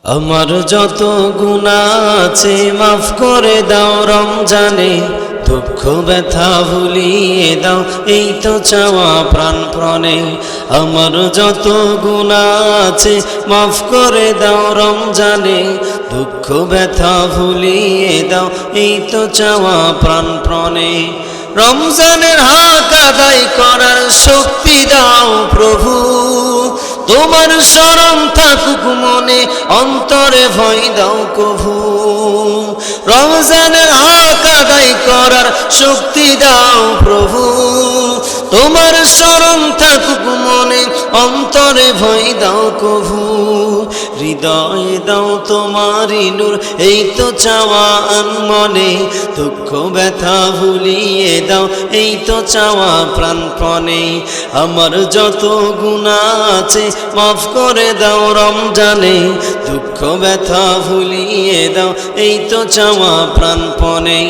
আমার যত গুনাহ আছে মাফ করে দাও রমজানে, দুঃখ ব্যথা ভুলিয়ে দাও এই তো চাওয়া প্রাণপণে। আমার যত গুনাহ আছে মাফ করে দাও রমজানে, দুঃখ ব্যথা ভুলিয়ে দাও এই তো চাওয়া প্রাণপণে। রমজানের হক আদায় করার শক্তি দাও প্রভু, তোমার শরণ থাকুক মনে, অন্তরে ভয় দাও কভু। রমজানের হক আদায় করার শক্তি দাও প্রভু, তোমার শরণ থাকুক মনে, অন্তরে ভয় দাও কভু। হৃদয়ে দাও তোমারি নূর এই তো চাওয়া মনে, দুঃখ ব্যথা ভুলিয়ে দাও এই তো চাওয়া প্রাণপণে। আমার যত গুনাহ আছে মাফ করে দাও রমজানে, দুঃখ ব্যথা ভুলিয়ে দাও এই তো চাওয়া প্রাণপণে।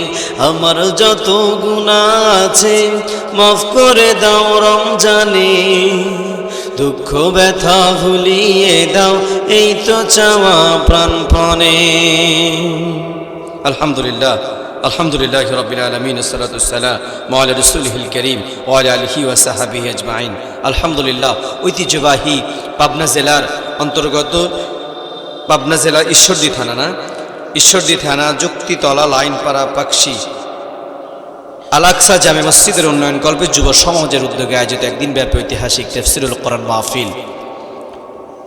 আমার যত গুনাহ আছে মাফ করে দাও রমজানে, দুঃখ ব্যথা ভুলিয়ে দাও এই তো চাওয়া প্রাণপণে। আলহামদুলিল্লাহ আলহামদুলিল্লাহ রাব্বিল আলামিন, আসসালাতু ওয়াসসালামু আলা রাসূলিহিল কারীম ওয়া আলা আলিহি ওয়া সাহবিহি আজমাইন। আলহামদুলিল্লাহ, ঐতিহ্যবাহী পাবনা জেলার অন্তর্গত পাবনা জেলার ঈশ্বরদী থানা যুক্তিতলা লাইনপাড়া পাকশি আল আকসা জামে মসজিদের উন্নয়ন কল্পে যুব সমাজের উদ্যোগে আয়োজিত একদিন ব্যাপী ঐতিহাসিক তাফসীরুল কোরআন মাহফিল।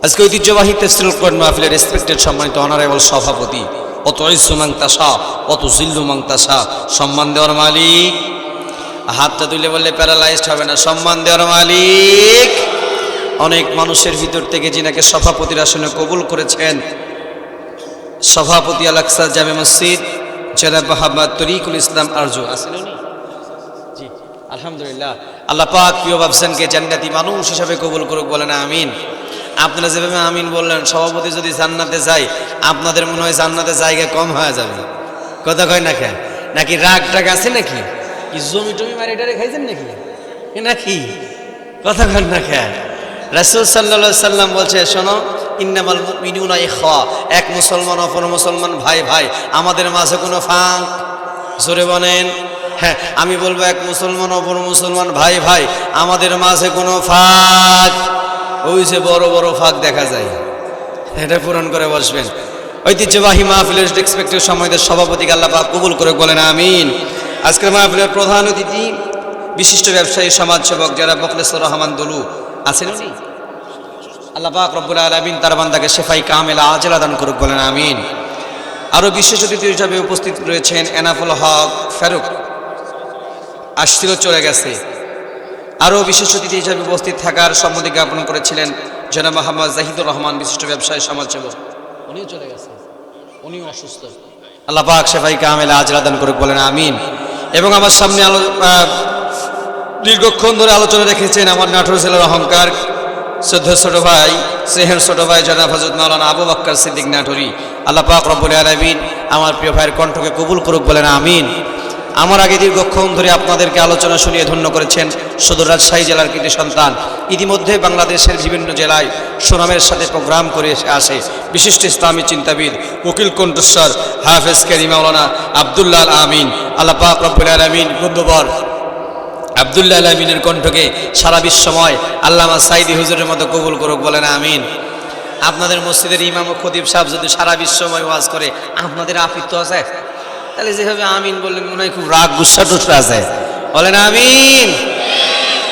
আজকে ঐতিহ্যবাহী তাফসীরুল কোরআন মাহফিলের রেসপেক্টেড সম্মানিত অনারেবল সভাপতি, অত ইজ্জু মান তাশা অত জিল্লু মান তাশা, সম্মান দেওয়ার মালিক। হাতটা তুলে বললে প্যারালাইজড হবে না, সম্মান দেওয়ার মালিক। অনেক মানুষের ভিতর থেকে যিনাকে সভাপতির আসনে কবুল করেছেন, সভাপতি আল আকসা জামে মসজিদ জনাব মোহাম্মদ তরিকুল ইসলাম আরজু আছেন উনি? জি আলহামদুলিল্লাহ। আল্লাহ পাক প্রিয় বাবসানকে জান্নাতি মানুষ হিসাবে কবুল করুক, বলেন আমিন। আপনারা যেভাবে আমিন বললেন, সভাপতি যদি জান্নাতে যায় আপনাদের মনে হয় জান্নাতে জায়গা কম হয়ে যাবে। কথা কয় না খেয়ে নাকি রাগ টাগ আছে নাকি? কি জমি টমি মারিটারে খাইছেন নাকি? নাকি কথা কয় না খেয়ে? রাসূল সাল্লাল্লাহু আলাইহি সাল্লাম বলছে, শোনো, ইন্নামাল মুমিনুনা ইখওয়া, এক মুসলমান অপর মুসলমান ভাই ভাই, আমাদের মাঝে কোনো ফাঁক, জোরে বলেন। হ্যাঁ, আমি বলবো এক মুসলমান অপর মুসলমান ভাই ভাই, আমাদের মাঝে কোনো ফাঁক, ওই যে বড় বড় ফাঁক দেখা যায়, এটা পূরণ করে বসবেন। ঐতিহ্যবাহী মাহফিলের এক্সপেক্টেড সময়দের সভাপতিকে আল্লাহ পাক কবুল করে, বলেন আমিন। আজকের মাহফিলের প্রধান অতিথি বিশিষ্ট ব্যবসায়ী সমাজসেবক যারা মুখলেসুর রহমান দুলু আছেন উনি, আল্লাহ পাক রব্বুল আলামিন তার বান্দাকে শেফাই কামেলা আজেলা দান করুক, বলেন আমিন। আরও বিশেষ অতিথি হিসাবে উপস্থিত রয়েছেন এনাফুল হক ফারুক, আসছিল চলে গেছে। আরও বিশেষ অতিথি হিসাবে উপস্থিত থাকার সম্মতি জ্ঞাপন করেছিলেন জনাব মোহাম্মদ জাহিদুর রহমান, বিশিষ্ট ব্যবসায়ী সমাজসেবক, উনিও চলে গেছে, উনিও অসুস্থ। আল্লাহ পাক শেফাই কামেলা আজেলা দান করুক, বলেন আমিন। এবং আমার সামনে দীর্ঘক্ষণ ধরে আলোচনা রেখেছেন আমার নাটোর জেলার অহংকার, শ্রদ্ধা ছোট ভাই, স্নেহের ছোট ভাই জনাব হযরত মাওলানা আবু বকর সিদ্দিক নাটোরি। আল্লাহ পাক রব্বুল আলামিন আমার প্রিয় ভাইয়ের কণ্ঠকে কবুল করুক, বলেন আমিন। আমার আগে দীর্ঘক্ষণ ধরে আপনাদেরকে আলোচনা শুনিয়ে ধন্য করেছেন সদর রাজশাহী জেলার কৃতি সন্তান, ইতিমধ্যে বাংলাদেশের বিভিন্ন জেলায় সুনামের সাথে প্রোগ্রাম করে আসে বিশিষ্ট ইসলামী চিন্তাবিদ, উকিল কণ্ঠস্বর হাফেজ কারি মাওলানা আব্দুল্লাহ আল আমিন। আল্লাহ পাক রব্বুল আলামিন বন্ধুবর আব্দুল্লাহ আল আমিনের কণ্ঠকে সারা বিশ্বময় আল্লামা সাইদি হুজুরের মতো কবুল করুক, বলেন আমিন। আপনাদের মসজিদের ইমাম ও খতিব সাহেব যদি সারা বিশ্বময় ওয়াজ করে, আপনাদের আফিত্ব আছে? তাহলে যেভাবে আমিন বললেন মনে হয় খুব রাগ গুসা টুসা আছে, বলেন আমিন।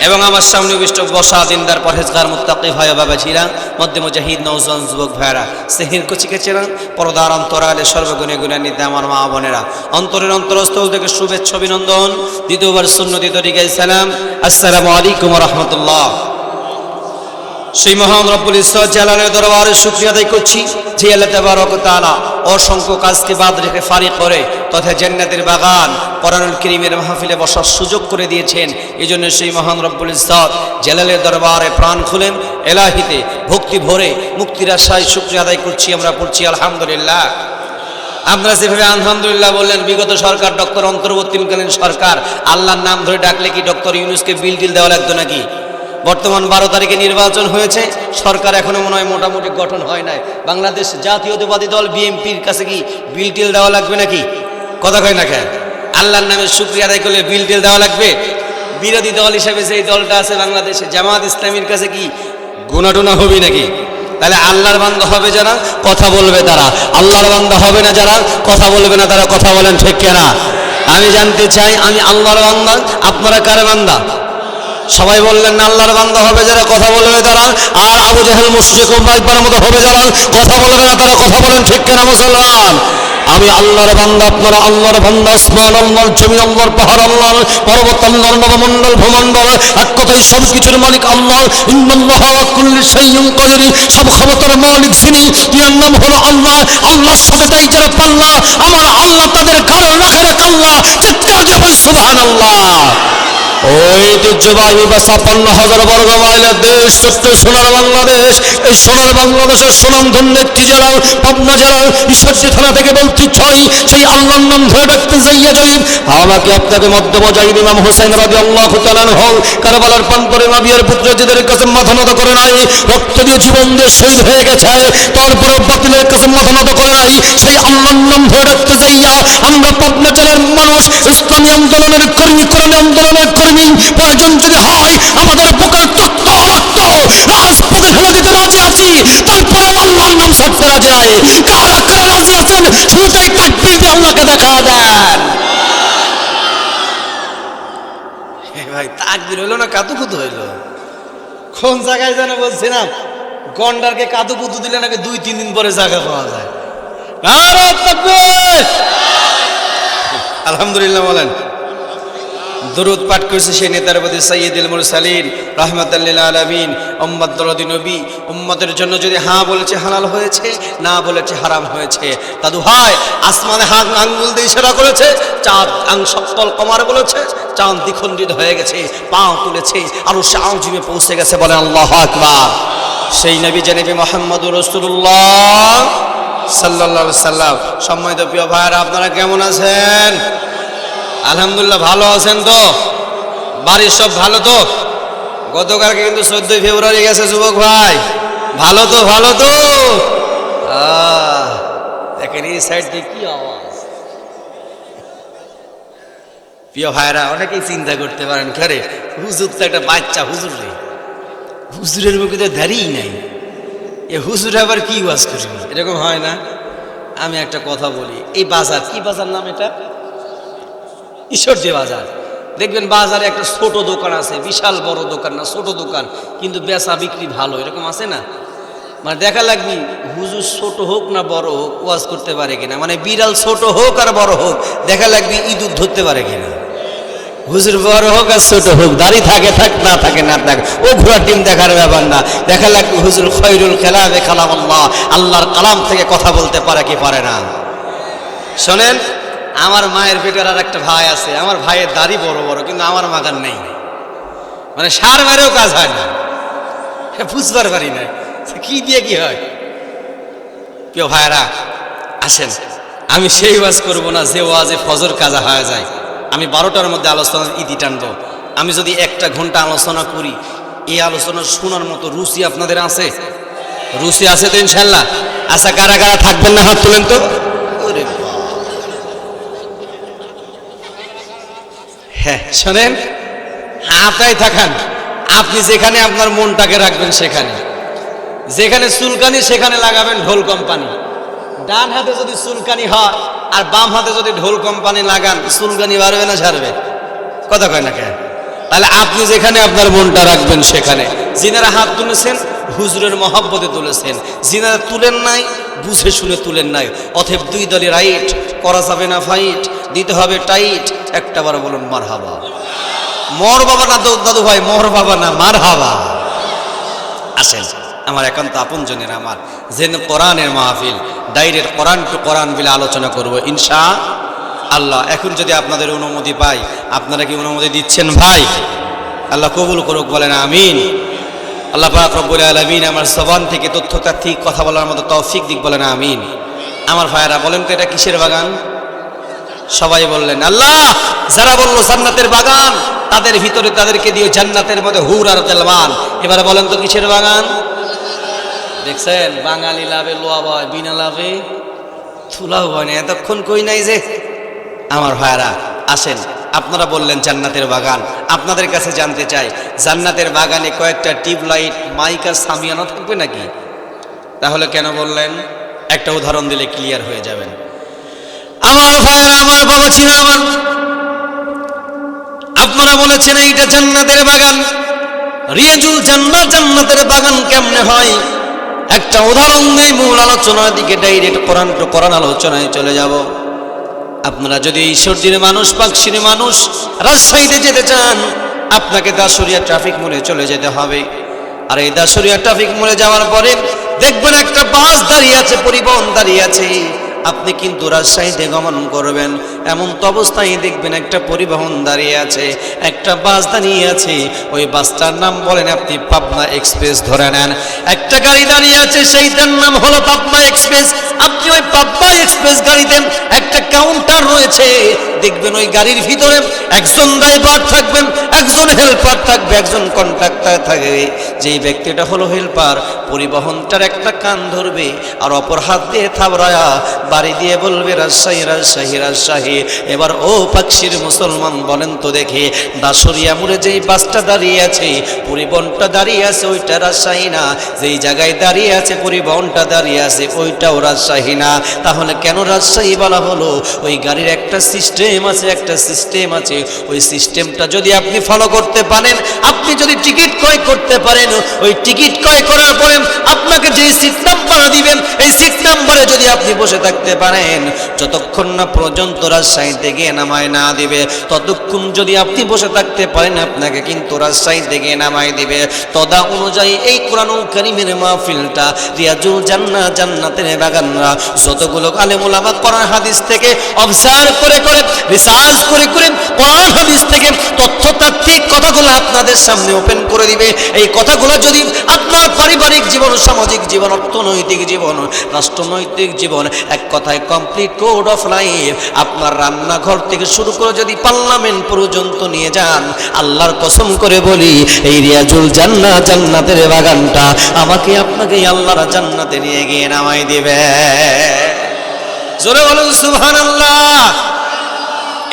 এবং আমার সামনে বিষ্ট বসা দিনদার পরহেজগার মুত্তাকি ভাই বাবা ছিরা, মধ্যে মুজাহিদ নওজওয়ান যুবক ভাইরা, সেহির কুচিকে চেরান, পর্দার অন্তরালে সর্বগুণে গুণান্বিত আমার মা বোনেরা, অন্তরের অন্তরস্থল থেকে শুভেচ্ছা অভিনন্দন, দ্বিতীয়বার সুন্নতি তরিকায় সালাম, আসসালামু আলাইকুম ওয়া রাহমাতুল্লাহ। সেই মহান রব্বুল ইজ্জত জালালের দরবারে শুকরিয়া আদায় করছি যে আল্লাহ তাবারক ওয়া তাআলা অসংখ্য কাজকে বাদ রেখে ফারিক করে তথা জান্নাতের বাগান কোরআনুল কারীমের মাহফিলে বসার সুযোগ করে দিয়েছেন। এই জন্য সেই মহান রব্বুল ইজ্জত জালালের দরবারে প্রাণ খুলেন এলাহিতে ভক্তি ভরে মুক্তির আশায় শুকরিয়া আদায় করছি। আমরা পড়ছি আলহামদুলিল্লাহ। আপনারা যেভাবে আলহামদুলিল্লাহ বললেন, বিগত সরকার অন্তর্বর্তীকালীন সরকার আল্লাহর নাম ধরে ডাকলে কি ডক্টর ইউনূসকে বিল টিল দেওয়া লাগতো নাকি? বর্তমান 12 তারিখে নির্বাচন হয়েছে, সরকার এখনো মনে হয় মোটামুটি গঠন হয় নাই। বাংলাদেশ জাতীয়তাবাদী দল বিএনপির কাছে কি বিল টিল দেওয়া লাগবে নাকি? কথা কয় না কেন? আল্লাহর নামে শুকরিয়া আদায় করলে বিল টিল দেওয়া লাগবে? বিরোধী দল হিসেবে যে দলটা আছে বাংলাদেশে জামাত ইসলামীর কাছে কি গুনাটুনা হবে নাকি? তাহলে আল্লাহর বান্দা হবে যারা কথা বলবে তারা, আল্লাহর বান্দা হবে না যারা কথা বলবে না তারা। কথা বলেন ঠিক কিনা? আমি জানতে চাই, আমি আল্লাহর বান্দা, আপনারা কার বান্দা? সবাই বললেন না আল্লাহর বান্দা হবে যারা কথা বলবে তারা, আর আবু জাহেল মুশরিক উম্মাহর মতো হবে যারা কথা বলবে না তারা। কথা বলেন ঠিক কিনা মুসলমান? আমি আল্লাহর বান্দা, আপনারা আল্লাহর বান্দা। আসমান আল্লাহর, জমিন আল্লাহর, পাহাড় আল্লাহর, পর্বত আল্লাহর, নবমণ্ডল ভূমণ্ডল, এক কথায় সব কিছুর মালিক আল্লাহ। ইন্নাল্লাহা আলা কুল্লি শাইইন কাদির, সব ক্ষমতার মালিক যিনি, যার নাম হলো আল্লাহ। আল্লাহর সাথে তাই যারা পাল্লা, আমার আল্লাহ তাদের গাল রাখে আল্লাহ। চিৎকার দিয়ে বলি সুবহানাল্লাহ। ঐতিহ্যবাহী বা 56,000 বর্গ মাইলের দেশ, ছোট্ট সোনার বাংলাদেশ। এই সোনার বাংলাদেশের সুনামধন্য একটি জেলা পাবনা জেলার ঈশ্বরদী থানা থেকে বলতে চাই, সেই আল্লাহর নাম ধরে ডাকতে যাইয়া যদি আমাকে আপনাকে মধ্য মুজাহিদ ইমাম হোসেন রাদিয়াল্লাহু তাআলা আনহু কারবালার প্রান্তরে নবিয়ার পুত্র যাদের কাছে মাথা নত করে নাই, রক্ত দিয়ে জীবন দিয়ে শহীদ হয়ে গেছে, তারপরে বাতিলের কাছে মাথা নত করে নাই, সেই আল্লাহর নাম ধরে ডাকতে যাইয়া আমরা পাবনা জেলার মানুষ, ইসলামী আন্দোলনের কর্মী, কোরআন আন্দোলনের কর্মী, প্রয়োজন যদি হয় আমাদের বুকের তত্ত্ব রক্ত রাজপথে ঢেলে দিতে রাজি আছি, তারপরে আল্লাহর নাম ছাড়তে রাজি নাই। কারা কারা রাজি আছেন শুরুতেই তাকবীর দিয়ে আল্লাহকে দেখা দেন। ভাই তাকবীর হইলো না কাতুকুতু হইলো? কোন জায়গায় যেন বলছিলাম গন্ডারকে কাতুকুতু দিলে নাকি 2-3 দিন পরে জায়গা পাওয়া যায়। নারে তাকবীর! আলহামদুলিল্লাহ বলেন। দরুদ পাঠ করেছে সেই নেতার প্রতি, সাইয়্যিদুল মুরসালিন রাহমাতাল লিল আলামিন, উম্মতের নবী। উম্মতের জন্য যদি হ্যাঁ বলেছে হালাল হয়েছে, না বলেছে হারাম হয়েছে। দাদু ভাই আসমানে হাত আঙ্গুল দিয়ে ইশারা করেছে, চাঁদ সপ্তল কমার বলেছে, চাঁদ দ্বিখণ্ডিত হয়ে গেছে, পাও তুলেছে, আর সে আউজিমে পৌঁছে গেছে। বলেন আল্লাহু আকবার। সেই নবী যে নবী মুহাম্মদুর রাসূলুল্লাহ সাল্লাল্লাহু আলাইহি সাল্লাম। সম্মানিত প্রিয় ভাইরা, আপনারা কেমন আছেন? আলহামদুলিল্লাহ ভালো আছেন তো? বাড়ির সব ভালো তো? গতকালকে কিন্তু 14 ফেব্রুয়ারি গেছে যুবক ভাই, ভালো তো? ভালো তো? দেখেন এই সাইড দিয়ে কি আওয়াজ। প্রিয় ভাইরা, অনেকেই চিন্তা করতে পারেন ঘরে হুজুর তো একটা বাচ্চা, হুজুর রে, হুজুরের মুখে তো দাঁড়িয়েই নাই, এ হুজুর আবার কি ওয়াজ করবে? এরকম হয় না? আমি একটা কথা বলি, এই বাজার কি বাজার নাম এটা? ঈশ্বরদী বাজার। দেখবেন বাজারে একটা ছোট দোকান আছে, বিশাল বড় দোকান না, ছোট দোকান, কিন্তু বেচা বিক্রি ভালো, এরকম আছে না? মানে দেখা লাগবি হুজুর ছোট হোক না বড় হোক ওয়াজ করতে পারে কিনা, মানে বিড়াল ছোট হোক আর বড় হোক দেখা লাগবি ইঁদুর ধরতে পারে কিনা। হুজুর বড় হোক আর ছোট হোক, দাড়ি থাকে থাক, না থাকে না থাক, ও ঘোড়ার ডিম দেখার ব্যাপার না। দেখা লাগবে হুজুর খৈরুল কালামে কালামুল্লাহ, আল্লাহর কালাম থেকে কথা বলতে পারে কি পারে না। শোনেন, আমার মায়ের পেটের আর একটা ভাই আছে, আমার ভাইয়ের দাড়ি বড় বড়, কিন্তু আমার মাগার নেই, মানে সার মেরেও কাজ হয় না, বুঝবার পারি না কি দিয়ে কি হয়। প্রিয় ভাইয়েরা আসেন, আমি সেই ওয়াজ করবো না যে ওয়াজে ফজর কাজা হয়ে যায়। আমি 12টার মধ্যে আলোচনা ইতি টানবো। আমি যদি 1 ঘন্টা আলোচনা করি, এই আলোচনা শোনার মতো রুচি আপনাদের আছে? রুচি আছে তো ইনশাল্লাহ? আচ্ছা, কারা কারা থাকবেন না হাত তুলেন তো। হ্যাঁ শোনেন, হাতায় থাকান, আপনি যেখানে আপনার মনটাকে রাখবেন সেখানে, যেখানে চুলকানি সেখানে লাগাবেন ঢোল কোম্পানি। ডান হাতে যদি চুলকানি হয় আর বাম হাতে যদি ঢোল কোম্পানি লাগান, চুলকানি বাড়বে না ছাড়বে? কথা কয় না কেন? তাহলে আপনি যেখানে আপনার মনটা রাখবেন সেখানে। যিনারা হাত তুলেছেন হুজুরের মহব্বতে তুলেছেন, যিনারা তুলেন নাই বুঝে শুনে তুলেন নাই। অতএব 2 দলে রাইট, করা যাবে না ফাইট, দিতে হবে টাইট। একটাবার বলুন মারহাবা। মর বাবা না দাদু ভাই, মর বাবা না, মারহাবা। আসেন আমার একান্ত আপনজনের, আমার যেন কোরআনের মাহফিল, ডাইরেক্ট কোরআন টু কোরআন বলে আলোচনা করব ইনশাআল্লাহ। এখন যদি আপনাদের অনুমতি পাই, আপনারা কি অনুমতি দিচ্ছেন ভাই? আল্লাহ কবুল করুক, বলেন আমিন। আল্লাহ পাক রব্বুল আলামিন আমার জবান থেকে তথ্যটা ঠিক কথা বলার মতো তৌফিক দিক, বলেন আমিন। আমার ভাইয়েরা বলেন তো এটা কিসের বাগান? সবাই বললেন আল্লাহ, যারা বললো জান্নাতের বাগান, তাদের ভিতরে তাদেরকে দিয়ে জান্নাতের মধ্যে হুর আর তেলবান। এবারে বলেন তো কিসের বাগান? দেখছেন, বাঙালি লাভে লোয়া বয়, বিনা লাভে থুলাও হয় না। এতক্ষণ কই নাই যে আমার ভাইরা আসেন, আপনারা বললেন জান্নাতের বাগান, আপনাদের কাছে জানতে চাই জান্নাতের বাগানে কয়েকটা টিউবলাইট, মাইক আর সামিয়ানা থাকবে নাকি? তাহলে কেন বললেন? একটা উদাহরণ দিলে ক্লিয়ার হয়ে যাবেন। আমার ভাইরা, আমার বাবা ছিল আমার, আপনারা বলেছেন এইটা জান্নাতের বাগান, রিয়াজুল জান্নাত, জান্নাতের বাগান কেমনে হয়? একটা উদাহরণ দিই, মূল আলোচনার দিকে ডাইরেক্ট কোরআন আলোচনায় চলে যাব। আপনারা যদি ঈশ্বরদীর মানুষ, পাকশির মানুষ, রাজশাহীতে যেতে চান, আপনাকে দাসুরিয়া ট্রাফিক মোড়ে চলে যেতে হবে। আর এই দাসুরিয়া ট্রাফিক মোড়ে যাওয়ার পরে দেখবেন একটা বাস দাঁড়িয়ে আছে, পরিবহন দাঁড়িয়ে আছে। আপনি কিন্তু রাজশাহীতে গমন করবেন, এমন তো অবস্থায় দেখবেন একটা পরিবহন দাঁড়িয়ে আছে, একটা বাস দাঁড়িয়ে আছে। ওই বাসটার নাম বলেন আপনি পাবনা এক্সপ্রেস ধরে নেন। একটা গাড়ি দাঁড়িয়ে আছে, সেইটার নাম হলো পাবনা এক্সপ্রেস। আপনি ওই পাবনা এক্সপ্রেস গাড়িতে একটা কাউন্টার রয়েছে, দেখবেন ওই গাড়ির ভিতরে একজন ড্রাইভার থাকবেন, একজন হেল্পার থাকবে, একজন কন্ট্রাক্টর থাকবে। যেই ব্যক্তিটা হলো হেল্পার, পরিবহনটার একটা কান ধরবে আর অপর হাত দিয়ে থাবড়ায়া বাড়ি দিয়ে বলবে রাজশাহী, রাজশাহী, রাজশাহী। এবার ও পাকশির মুসলমান বলেন তো দেখে, দাসুরিয়া মোড়ে যেই বাসটা দাঁড়িয়ে আছে, পরিবহনটা দাঁড়িয়ে আছে, ওইটা রাজশাহী না। যেই জায়গায় দাঁড়িয়ে আছে, পরিবহনটা দাঁড়িয়ে আছে, ওইটাও রাজশাহী না। তাহলে কেন রাজশাহী বলা হলো? ওই গাড়ির একটা সিস্টেম আছে, একটা সিস্টেম আছে। ওই সিস্টেমটা যদি আপনি ফলো করতে পারেন, আপনি যদি টিকিট ক্রয় করতে পারেন, ওই টিকিট ক্রয় করার পরে আপনাকে যে সিট নাম্বার দিবেন, এই সিট নাম্বারে যদি আপনি বসে থাকতে পারেন, যতক্ষণ না পর্যন্ত রাজশাহীতে গিয়ে নামায় না দিবে, ততক্ষণ যদি আপনি বসে থাকতে পারেন, আপনাকে কিন্তু রাজশাহীতে গিয়ে নামায় দিবে। তদা অনুযায়ী এই কোরআনুল কারীমের মাহফিলটা, রিয়াজুল জান্নাত, জান্নাতের বাগানরা, যতগুলো আলেম ওলামা কোরআন হাদিস থেকে অবজার্ভ করে করে, রিসার্চ করে করে, কোরআন হাদিস থেকে তথ্যতাত্ত্বিক কথাগুলো আপনাদের সামনে ওপেন করে দিবে। এই কথাগুলো যদি আপনার পারিবারিক জীবন, সামাজিক জীবন, অর্থনৈতিক জীবন, রাষ্ট্রনৈতিক জীবন, এক কথায় কমপ্লিট কোড অফ লাইফ, আপনার রান্নাঘর থেকে শুরু করে যদি পার্লামেন্ট পর্যন্ত নিয়ে যান, আল্লাহর কসম করে বলি, এই রিয়াজুল জান্নাত, জান্নাতের বাগানটা আমাকে আপনাকে আল্লাহর জান্নাতে নিয়ে গিয়ে নামাই দিবে। জোরে বলুন সুবহানাল্লাহ।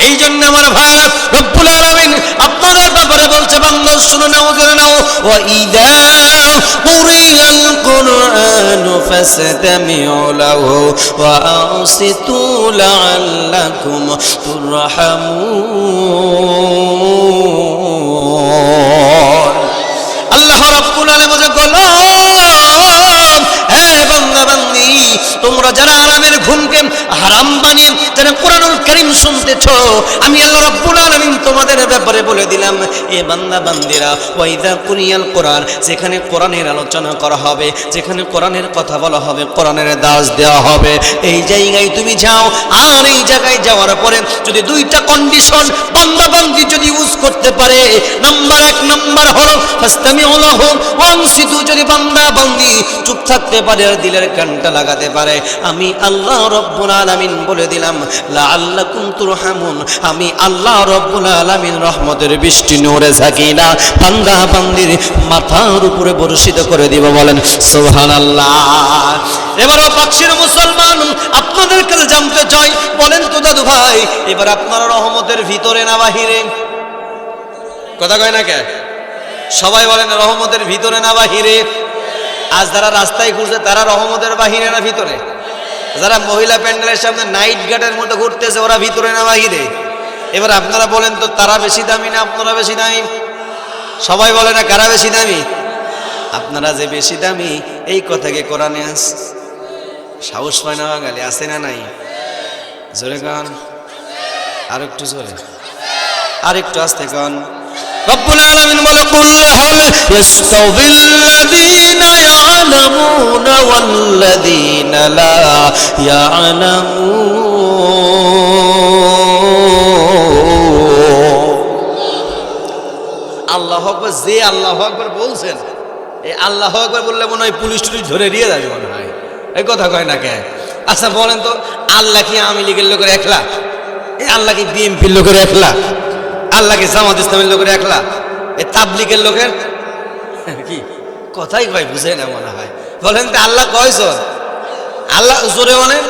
এই জন্য আমার ভাইরা, রব্বুল আলামিন আপনাদের ব্যাপারে বলছে, বান্দা শুনে নাও, জেনে নাও, ওয়া ইযা কুরিয়াল কুরআনু ফাসতামিউ লাহু ওয়া আনসিতু লাআল্লাকুম তুরহামুন। আল্লাহ রাব্বুল আলামিন বলে, হে বান্দা বান্দি, তোমরা যারা আরামের ঘুমকে হারাম বানিয়ে যারা কোরআনুল কারীম শুনতেছ, আমি আল্লাহ রাব্বুল আলামিন তোমাদের ব্যাপারে বলে দিলাম, এ বান্দা বান্দিরা, ওয়াইদা কুরিয়াল কোরআন, যেখানে কোরআনের আলোচনা করা হবে, যেখানে কোরআনের কথা বলা হবে, কোরআনের দাস দেওয়া হবে, এই জায়গায় তুমি যাও। আর এই জায়গায় যাওয়ার পরে যদি দুইটা কন্ডিশন বান্দা বান্দি যদি ইউজ করতে পারে, নাম্বার এক, নাম্বার হলো ফাসতামিউ লাহু ওয়া আনসিতু, যদি বান্দা বান্দি চুপ থাকতে পারে আর দিলের কানটা লাগাতে পারে, আমি আল্লাহ রব্বুল আলামিন বলে দিলাম, লাআল্লাকুম তুরহামুন, আমি আল্লাহ রব্বুল আলামিন রহমতের বৃষ্টি, নূরে সাকিনা বান্দা বান্দির মাথার উপরে বর্ষিত করে দিব। বলেন সুবহানাল্লাহ। এবারও পাকশির মুসলমান, আপনাদের কাছে জানতে চাই, বলেন তো দাদু ভাই, এবার আপনারা রহমতের ভিতরে না বাহিরে? কথা কয় না কে? সবাই বলেন রহমতের ভিতরে না বাহিরে? আজ যারা রাস্তায় ঘুরছে তারা রহমতের বাহিরে না ভিতরে? যারা মহিলা প্যান্ডেলের সামনে নাইট গার্ডের মতো ঘুরতেছে, ওরা ভিতরে না বাহিরে? এবার আপনারা বলেন তো, তারা বেশি দামি না আপনারা বেশি দামি? সবাই বলে না কারা বেশি দামি? আপনারা যে বেশি দামি, এই কথাকে কোরআনে আছে। সাহস পায় না বাঙালি, আছে না নাই? জোরে গান, আর একটু জোরে, আর একটু আস্তে গান। রব্বুল আলামিন বলে, কুল হাল ইয়াস্তাউযিল্লাযীনা ইয়ালামুনা ওয়াল্লাযীনা লা ইয়ালামুন। আল্লাহু আকবার। যে আল্লাহু আকবার বলছেন, এই আল্লাহু আকবার বললে মনে হয় পুলিশ টুলিশ ধরে দিয়ে যাবে মনে হয়। এই কথা কয় না কে? আচ্ছা বলেন তো, আল্লাহ কি আমি লিগের লোকের একলা? এই আল্লাহকে বিএনপির লোকের একলা, আল্লাহকে জামাত ইসলামের লোকের একলা, এই তাবলিগের লোকের কি কথাই কয় বুঝে না মনে হয়। বলেন তো আল্লাহ কয়জন? আল্লাহ জোরে অনেক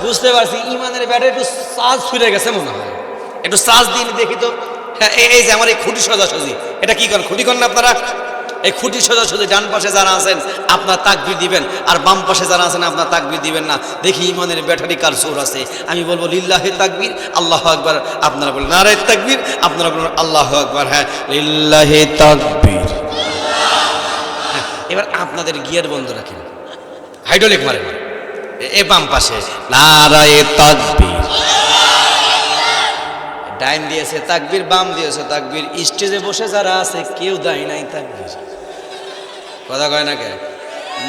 বুঝতে পারছি। ইমানের ব্যাটে একটু চার্জ ফিরে গেছে মনে হয়, একটু চার্জ দিয়ে দেখি তো। হ্যাঁ, এই যে আমার এই খুঁটি সোজাসুজি, এটা কি করেন? খুঁটি করেন না আপনারা? এই খুঁটি সোজাসুজি ডান পাশে যারা আছেন আপনার তাকবীর দিবেন, আর বাম পাশে যারা আছেন আপনার তাকবীর দিবেন না। দেখি ইমানের ব্যাটারি কার জোর আছে। আমি বলবো লিল্লাহি তাকবীর, আল্লাহু আকবার, আপনারা বলবেন নারে তাকবীর, আপনারা বলবেন আল্লাহু আকবার। হ্যাঁ, লিল্লাহি তাকবীর। হ্যাঁ, এবার আপনাদের গিয়ার বন্ধ রাখেন, হাইড্রোলিক মারেন। এ বাম পাশে নারায়ে তাকবীর, ডাইন দিয়েছে তাকবীর, বাম দিয়েছে তাকবীর। স্টেজে বসে যারা আছে কেউ দেয় নাই তাকবীর। কথা কয় না কে?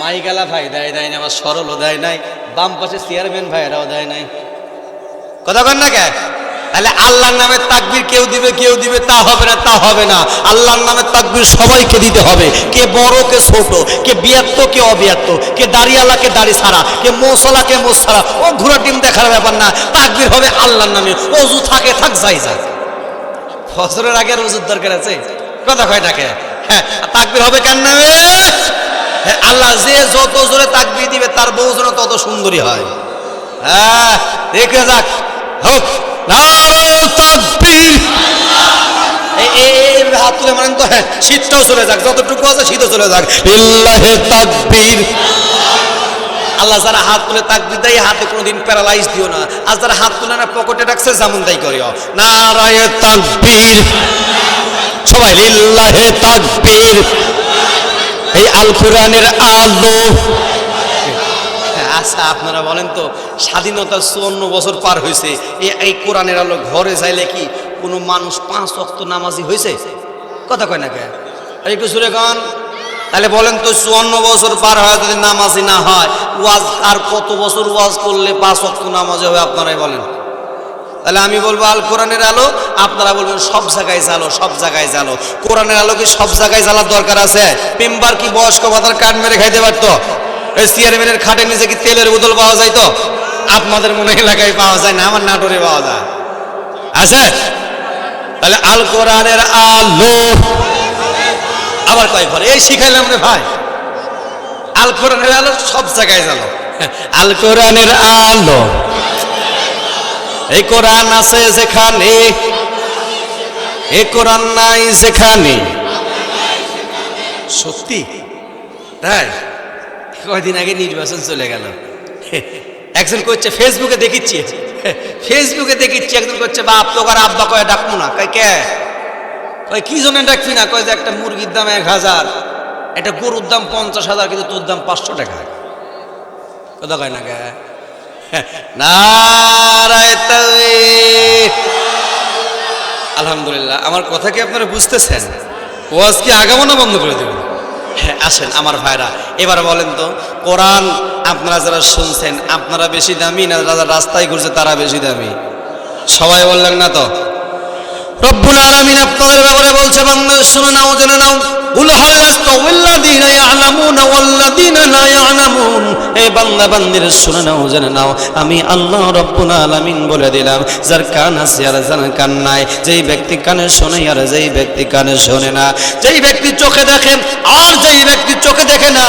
মাইকালা ভাই দেয় না, আমার সরলও দেয় নাই, বাম পাশে চেয়ারম্যান ভাইয়েরাও দেয় নাই। কথা কয় না কে? তাহলে আল্লাহর নামে তাকবীর কেউ দিবে তা হবে না, তা হবে না। আল্লাহর নামে তাকবীর সবাইকে দিতে হবে, কে বড় কে ছোট, কে বিয়াত্ত কে অবিয়াত্ত, কে দাড়িওয়ালা কে দাড়ি ছাড়া, কে মোছালা কে মোছ ছাড়া, ও ঘোড়া টিম দেখার ব্যাপার না। তাকবীর হবে আল্লাহর নামে, অজু থাকে থাক যাই যাক। ফজরের আগে ওজুর দরকার আছে? কথা কয় না কে? হ্যাঁ, তাকবীর হবে কার নামে? হ্যাঁ, আল্লাহ যে যত জোরে তাকবীর দিবে তার বউ যেন তত সুন্দরী হয়। হ্যাঁ, দেখে যাক হোক নারায়ে তাকবীর। এই হাত তুলে মানেন তো। হ্যাঁ, শীতটাও চলে যাক, যতটুকু আছে শীতও চলে যাক। লিল্লাহি তাকবীর। আল্লাহ যারা হাত তুলে তাকবীর দেয় হাতে কোনোদিন প্যারালাইজ দিও না, আর যারা হাত তুলে না পকেটে রাখছে যেমন তাই করিও। নারায়ে তাকবীর। সবাই লিল্লাহি তাকবীর। এই আল কোরআনের আলো। আচ্ছা, আপনারা বলেন তো, স্বাধীনতার 54 বছর পার হয়েছে, এই কোরআনের আলো ঘরে যাইলে কি কোনো মানুষ 5 ওয়াক্ত নামাজি হয়েছে? কথা কয় না কে? একটু জোরে গান। তাহলে বলেন তো 54 বছর পার হয় যদি নামাজি না হয়, ওয়াজ আর কত বছর ওয়াজ করলে 5 ওয়াক্ত নামাজি হবে? আপনারাই বলেন। তাহলে আমি বলবো আল কোরআনের আলো, আপনারা বলবেন সব জায়গায় জ্বালো, সব জায়গায় জ্বালো। কোরআনের আলো কি সব জায়গায় জ্বালার দরকার আছে? মেম্বার কি বয়স্ক ভাতার কার্ড মেরে খাইতে পারতো? এই চেয়ারম্যানের খাটের নিচে কি তেলের বোতল পাওয়া যায়? তো আপনাদের মনে এলাকায় পাওয়া যায় না, আমার নাটোরে পাওয়া যায় আছে। তাহলে আল কোরআনের আলো আবার কয় ঘরে এই শিখাইলাম রে ভাই। আল কোরআনের আলো সব জায়গায় জ্বালো। আল কোরআনের আলো, এই কোরআন আছে যেখানে, এই কোরআন নাই যেখানে। সত্যি তাই? কয়দিন আগে নির্বাচন চলে গেল, একজন করছে ফেসবুকে দেখিচ্ছি, একজন করছে বাপ তোকার আব্বা কয় ডাকবো না। কয় কে? কয় কি জন্য ডাকবি না? কয় যে একটা মুরগির দাম 1000, একটা গরুর দাম 50,000, কিন্তু তোর দাম 500 টাকা। কথা কয় না কে? নারায়ে তাকবীর। আলহামদুলিল্লাহ। আমার কথা কি আপনারা বুঝতেছেন? ওয়াজ কি আগামো না বন্ধ করে দেবেন? হ্যাঁ, আসেন আমার ভাইরা, এবার বলেন তো, কোরআন আপনারা যারা শুনছেন আপনারা বেশি দামি না যারা রাস্তায় ঘুরছে তারা বেশি দামি? সবাই বললেন না তো? রব্বুল আলামিন আপনাদের ব্যাপারে বলছে, বান্দা শুনে নাও, জেনে নাও। কুল হাল ইয়াস্তাউল্লাযীনা ইয়ালামুনা ওয়াল্লাযীনা লা ইয়ালামুন। এই বান্দা বান্দিরা শুনে নাও, জেনে নাও, আমি আল্লাহ রব্বুল আলামিন বলে দিলাম, যার কান আছে আর যার কান নাই, যেই ব্যক্তি কানে শোনে আর যেই ব্যক্তি কানে শোনে না, যেই ব্যক্তি চোখে দেখেন আর যেই ব্যক্তি চোখে দেখে না,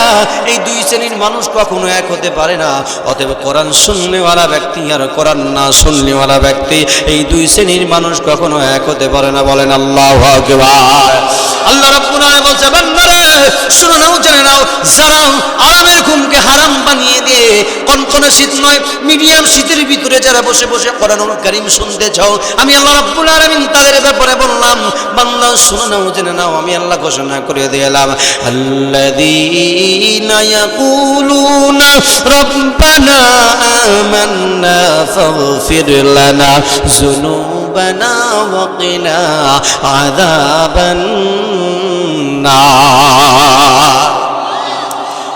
এই দুই শ্রেণীর মানুষ কখনো এক হতে পারে না। অতএব কোরআন শুননেওয়ালা ব্যক্তি আর কোরআন না শুননেওয়ালা ব্যক্তি, এই দুই শ্রেণীর মানুষ কখনো এক হতে পারে না। বলেন আল্লাহু আকবার। আল্লাহ রাব্বুল আলামিন বলছে, বান্দারে শুনে নাও, জেনে নাও, যারা আরামের ঘুমকে হারাম বানিয়ে দিয়ে কনকনে শীত নয় মিডিয়াম শীতের ভিতরে যারা বসে বসে কোরআনুল কারীম শুনতে চাও, আমি আল্লাহ রাব্বুল আলামিন তাদের ব্যাপারে বললাম, বান্দা শুনে নাও, জেনে নাও, আমি আল্লাহ ঘোষণা করে দিলাম, আল্লাযীনা ইয়াকুলুনা রাব্বানা আমান্না ফাগফির লানা যুনুবানা ওয়া কিনা আযাবান নার।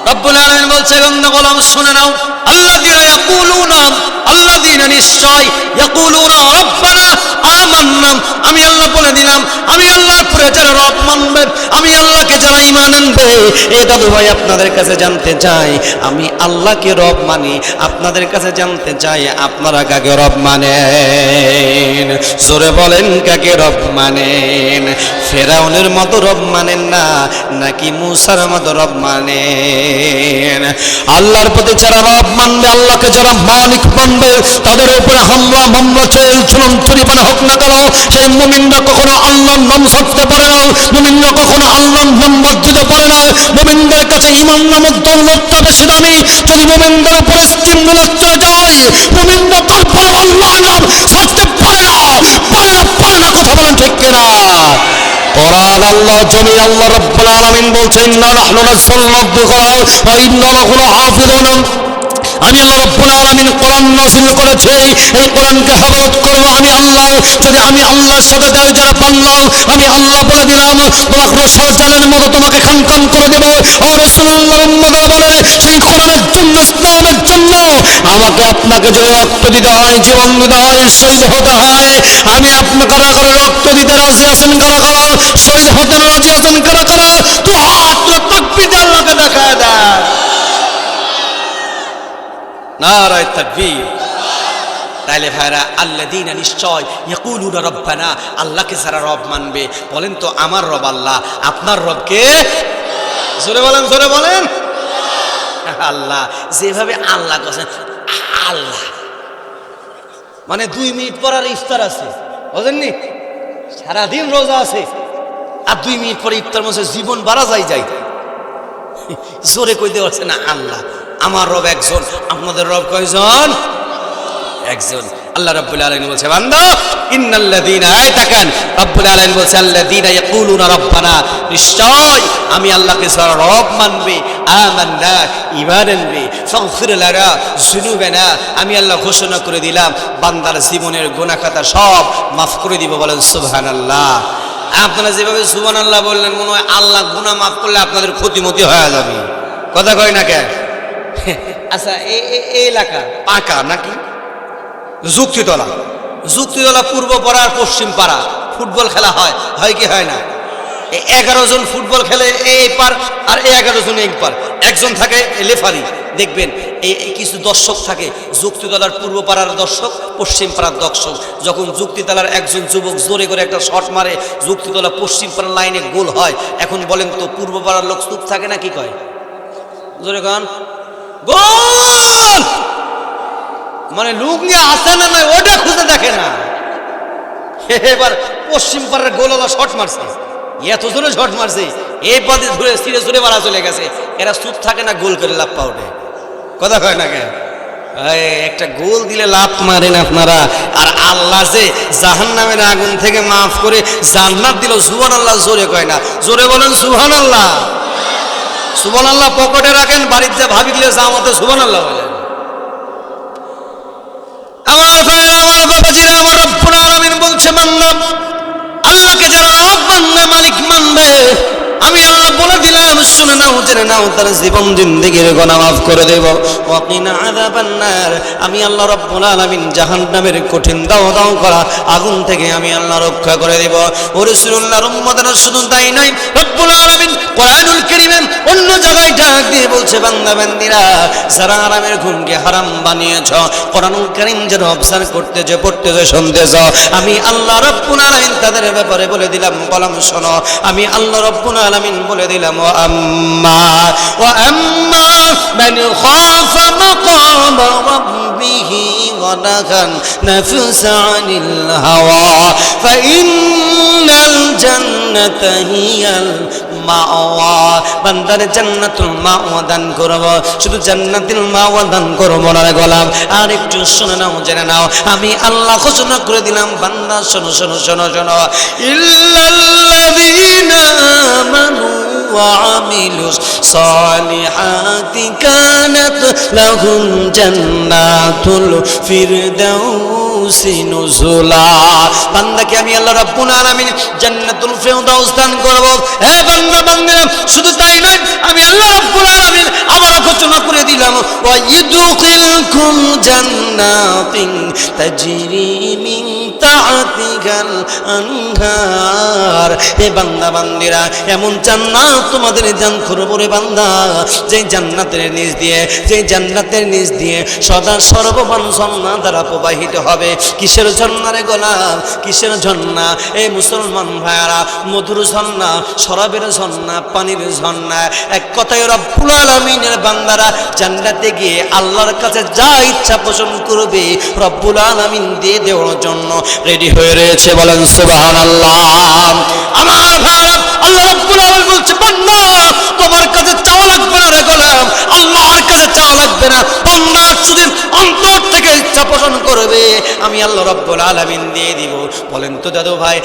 রব্বুল আলামিন বলছে, বান্দা গোলাম শুনে নাও, আল্লাযীনা ইয়াকুলুনা, আল্লাযীনা নিশ্চয়, ইয়াকুলুনা রাব্বানা আমান্না, আমি আল্লাহ বলে দিলাম, আমি আল্লাহর পরে যারা রব মানবে, আমি আল্লাহকে যারা ঈমান আনবে, এ দাদু ভাই আপনাদের কাছে জানতে চাই, আমি আল্লাহকে রব মানি, আপনাদের কাছে জানতে চাই আপনারা কাকে রব মানেন? জোরে বলেন, কাকে রব মানেন? ফেরাউনের মতো রব মানেন না, নাকি মুসার মতো রব মানেন? আল্লাহর প্রতি যারা রব মানবে, আল্লাহকে যারা মালিক মানবে, তাদের উপরে হামলা মামলা চলন চরিপানা হোক না কেন, সেই মুমিনরা কখনো আল্লাহর নাম ছাড়তে পারে না, মুমিনরা কখনো আল্লাহর নাম বাদ দিতে পারে না। মুমিনদের কাছে ঈমান নামক দৌলতটা বেশি দামি। যদি মুমিনদের উপরে স্টিমুলাস চলে যায়, মুমিনরা তারপর আল্লাহর নাম ছাড়তে পারে না, পারে না। কথা বলেন ঠিক কিনা? কোরআন আল্লাহ জমিন আল্লাহ রাব্বুল আলামিন বলছেন, ইন্না নাহনু নাযালনা যিকরা ওয়া ইন্না লাহু লাহাফিজুন। আমি আল্লাহ রাব্বুল আলামিন কোরআন নাযিল করেছি, এই কোরআনকে হেফাজত করব আমি আল্লাহ। যদি আমি আল্লাহর সাথে দাঁড়িয়ে যারা পারলাম, আমি আল্লাহ বলে দিলাম কখনো শাহজালালের মতো তোমাকে খানখান করে দেব। ও রাসূলুল্লাহ উম্মতরা বলে, সেই কোরআনের জন্য, ইসলামের জন্য আমাকে আপনাকে যদি রক্ত দিতে হয়, জীবন দিতে হয়, শহীদ হতে হয়, আমি আপনাকে কারা কারা রক্ত দিতে রাজি আছেন, কারা কারা শহীদ হতে রাজি আছেন, কারা কারা তো হাত তাকবীর আল্লাহকে দেখায় দেয়। নারায়ে তাকবীর। তাইলে ভাইরা, আল্লাযীনা নিশ্চয় ইয়াকুলুনা রব্বানা, আল্লাহকে যারা রব মানবে, বলেন তো আমার রব আল্লাহ, আপনার রব কে? জোরে বলেন, জোরে বলেন। আল্লাহ। যেভাবে আল্লাহ বলেন আল্লাহ, মানে 2 মিনিট পর আর ইফতার আছে, বুঝেননি? সারাদিন রোজা আছে, আর 2 মিনিট পরে ইফতার মধ্যে জীবন বাড়া যায়। জোরে কইতে পারছে না আল্লাহ। আমার রব একজন, আপনাদের রব কয়জন? একজন। আল্লাহ রাব্বুল আলামিন বলছে, বান্দা ইন্নাল্লাযীনা, তাকান, রাব্বুল আলামিন বলছে আল্লাযীনা ইয়াকুলুনা রব্বানা, নিশ্চয় আমি আল্লাহকে যারা রব মানবে, আমান্না, ঈমান আনবে, ফাগফির লানা যুনুবানা, আমি আল্লাহ ঘোষণা করে দিলাম বান্দার জীবনের গুনাহ খাতা সব মাফ করে দিব। বলেন সুবহানাল্লাহ। আপনারা যেভাবে সুবহানাল্লাহ বললেন, মনে হয় আল্লাহ গুনাহ মাফ করলে আপনাদের ক্ষতিমতি হয়ে যাবে। কথা কয় না কেন? আচ্ছা, এই এলাকা পাকা নাকি? যুক্তিতলা পূর্ব পাড়া আর পশ্চিম পাড়া ফুটবল খেলা হয় কি হয় না? 11 জন ফুটবল খেলে এই পার, আর 11 জন এই পার, একজন থাকে লেফারি। দেখবেন এই কিছু দর্শক থাকে, যুক্তিতলার পূর্ব পাড়ার দর্শক, পশ্চিম পাড়ার দর্শক। যখন যুক্তিতলার একজন যুবক জোরে করে একটা শট মারে, যুক্তিতলা পশ্চিম পাড়ার লাইনে গোল হয়। এখন বলেন তো পূর্ব পাড়ার লোক চুপ থাকে না কি কয়? জোরে কন, গোল! মানে লুঙ্গি আসে না নয়, ওটা খুঁজে দেখে না। এবার পশ্চিম পাড়ার গোলওয়ালা শট মারছে, এত জোরে শট মারছে, এই পথে ধরে সিরে জোরে বাড়া চলে গেছে। এরা চুপ থাকে না, গোল করে লাভ পাওটে। কথা হয় না কেন? একটা গোল দিলে লাভ মারেন আপনারা। আর আল্লাহ যে জাহান্নামের আগুন থেকে মাফ করে জান্নাত দিল, সুবহানাল্লাহ জোরে কয় না? জোরে বলেন সুবহানাল্লাহ। সুবহানাল্লাহ পকেটে রাখেন, বাড়িতে ভাবি দিলে জামাতে সুবহানাল্লাহ বলেন। আমার ভাইরা, আমার বাবাজিরা, আমার রব্বুল আলামিন বলছে, বান্দা আল্লাহকে যারা রব মানবে, মালিক মানবে, আমি আল্লাহ বলে দিলাম, শুনে নাও, জেনে নাও, তার জীবন জিন্দেগির গুনাহ মাফ করে দেব। ওয়াকিনা আযাবান নার, আমি আল্লাহ রব্বুল আলামিন জাহান্নামের কঠিন দাও করা আগুন থেকে আমি আল্লাহ রক্ষা করে দেব। ও রাসূলুল্লাহর উম্মতেরা, শুধু তাই নয়, রব্বুল আলামিন কোরআনুল কারীমে অন্য জায়গায় ডাক দিয়ে বলছে, বান্দা বান্দিরা, যারা আরামের ঘুমকে হারাম বানিয়েছ, কোরআনুল কারীম যেন অবজার্ভ করতেছে, পড়তেছে, শুনতেছে, আমি আল্লাহ রব্বুল আলামিন তাদের ব্যাপারে বলে দিলাম, কলম শোনো, আমি আল্লাহ রব্বুল আলামিন বলে দিলাম, ওয়া আম্মা মান খাফা মাকাম রাব্বিহি ওয়া নাহান নাফসা আনিল হাওয়া ফাইন্নাল জান্নাতা হিয়াল মাওয়া। বান্দার জান্নাতুল মাওয়া দান করব, শুধু জান্নাতুল মাওয়া দান করব না গোলাম। আর একটু শুনে নাও, জেনে নাও, আমি আল্লাহ ঘোষণা করে দিলাম, বান্দা শোনো শোনো শোনো শোনো, ইল্লাল্লাযীনা আমানু ওয়া আমিলুস সালিহাতি কানাত লাহুম জান্নাতুল ফিরদাউসি নুজুলা। বান্দাকে আমি আল্লাহ রাব্বুল আলামিন জান্নাতুল ফিরদাউস দান করব। হে বান্দা বান্দিরা, শুধু তাই নয়, আমি আল্লাহ রাব্বুল আলামিন আবারও ঘোষণা করে দিলাম, ওয়া ইদখিলকুম জান্নাতিন তাজরি মিন তাহতিহাল আনহার। হে বান্দা বান্দিরা, এমন জান্নাত তোমাদের দান করব রে বান্দা, যে জান্নাতের নিচ দিয়ে সদা সর্বমান ঝর্ণা দ্বারা প্রবাহিত হবে। কিসের ঝর্ণা রে গোলাম, কিসের ঝর্ণা? এই মুসলমান ভাইয়ারা, মধুর ঝর্ণা, শরাবের ঝর্ণা, পানির ঝর্ণা। এক কথায় রব্বুল আলামিনের বান্দারা জান্নাতে গিয়ে আল্লাহর কাছে যা ইচ্ছা পোষণ করবে রব্বুল আলামিন দিয়ে দেওয়ার জন্য রেডি হয়ে রয়েছে। বলেন সুবহানাল্লাহ। আমার ভাইরা, আল্লাহ রব্বুল আলামিন বলছে, বান্দা তোমার কাছে চাওয়া লাগবে না রে গোলাম, আল্লাহর কাছে চাওয়া লাগবে না। বান্দা শুধু অন্তর থেকে ইচ্ছা পোষণ করবে, আমি আল্লাহ রব্বুল আলামিন দিয়ে দিব। বলেন তো দাদু ভাই,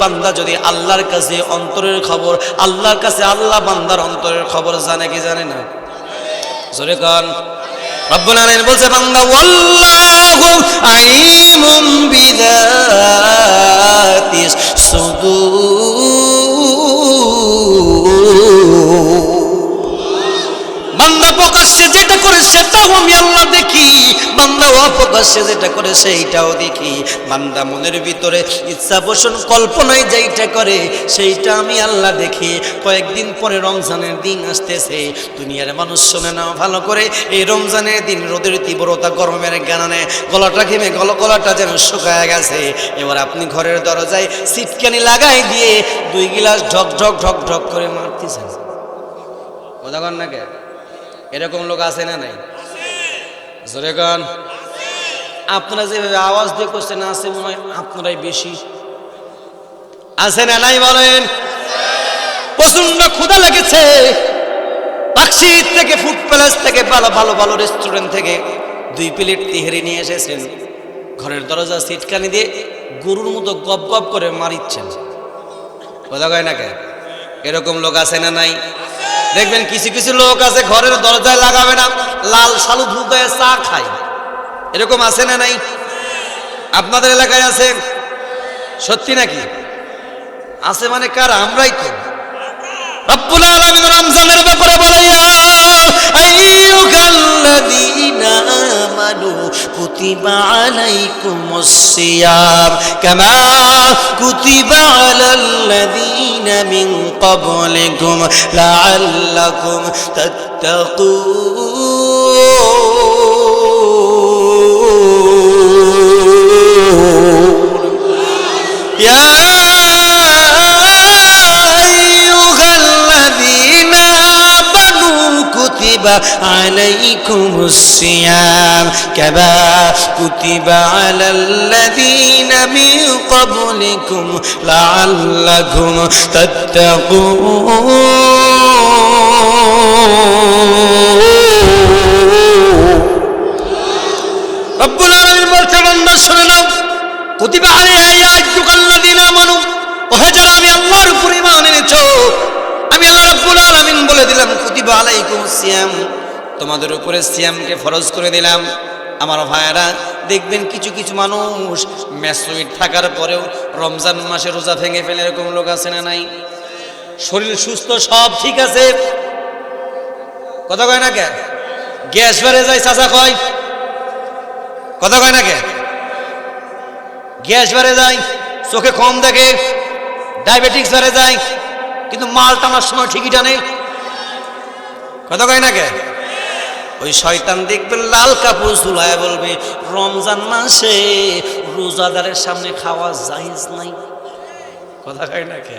বান্দা যদি আল্লাহর কাছে অন্তরের খবর, আল্লাহর কাছে আল্লাহ বান্দার অন্তরের খবর জানে কি জানে না? জোরে কান। রব্বুল আলামিন বলছে, বান্দা ওয়াল্লাহু আলিমুম বিযাতিস সুদূর। বান্দা প্রকাশ্যে যেটা করে সেটাও আমি আল্লাহ দেখি, বান্দা অপ্রকাশ্যে যেটা করে সেইটাও দেখি। বান্দা মনের ভিতরে ইচ্ছা পোষণ কল্পনায় যেইটা করে সেইটা আমি আল্লাহ দেখি। কয়েকদিন পরে রমজানের দিন আসতেছে, দুনিয়ার মানুষ শোনে না ভালো করে। এই রমজানের দিন রোদের তীব্রতা, গরমের গানে গলাটা ঘেমে গলাটা যেন শুকায় গেছে। এবার আপনি ঘরের দরজায় সিটকানি লাগাই দিয়ে 2 গিলাস ঢক ঢক ঢক ঢক করে মারতেছেন। কথা কন না কে? এরকম লোক আছে না নাই? জোরে গান। আপনারা যেভাবে আওয়াজ দিয়ে করছেন, আছে মনে হয় আপনারাই বেশি। আছে না নাই বলেন? প্রচন্ড ক্ষুধা লেগেছে, তাকসির থেকে, ফুড প্যালেস থেকে, ভালো রেস্টুরেন্ট থেকে 2 প্লেট তিহারি নিয়ে এসেছেন। ঘরের দরজা সিটকানি দিয়ে গরুর মতো গপ গপ করে মারিচ্ছেন। কথা কয় না কে? এরকম লোক আছে না নাই? দেখবেন কিছু কিছু লোক আছে ঘরের দরজায় লাগাবে না, লাল সালু ধুকায় চা খায়। এরকম আছে না নাই? আপনাদের এলাকায় আছে? সত্যি নাকি? আছে মানে কারা? আমরাই তো। রব্বুল আলামিন রমজানের ব্যাপারে বলে, ইয়া আইয়ুহাল্লাযীনা আমানু কুতিবা আলাইকুমুস সিয়াম কামা কুতিবা আলাল্লাযীনা মিন ক্বাবলিকুম লাআল্লাকুম তাত্তাকুন। ইয়া عليكم الصيام كما كتب على الذين من قبلكم لعلكم تتقون। رب العالمين বলছেন, বান্দা শুনে নাও, কুতিবা আলাইহি ইয়া আইয়ুহাল্লাযীনা আমানু, ওহে যারা আমি আল্লাহর উপর ঈমান এনেছো, আমি আল্লাহ রাব্বুল আলামিন বলে দিলাম, কুতিবা আলাইকুমুস সিয়াম, তোমাদের উপরে সিয়ামকে ফরজ করে দিলাম। আমার ভাইয়েরা, দেখবেন কিছু কিছু মানুষ ম্যাচুইড থাকার পরেও রমজান মাসে রোজা ভেঙে ফেলে। এরকম লোক আছে না নাই? শরীর সুস্থ, সব ঠিক আছে, কথা কয় না কে? গ্যাস বেড়ে যায়, চাচা কয়, কথা কয় না কে? গ্যাস বেড়ে যায়, চোখে কম দেখে, ডায়াবেটিক্স বেড়ে যায়, কিন্তু মাল টানার সময় ঠিকই টানে। কথা কয় না কে? ওই শয়তান দেখবেন লাল কাপড় ঝুলায় বলবে, রমজান মাসে রোজাদারের সামনে খাওয়া জায়েজ নাই। কথা কয় না কে?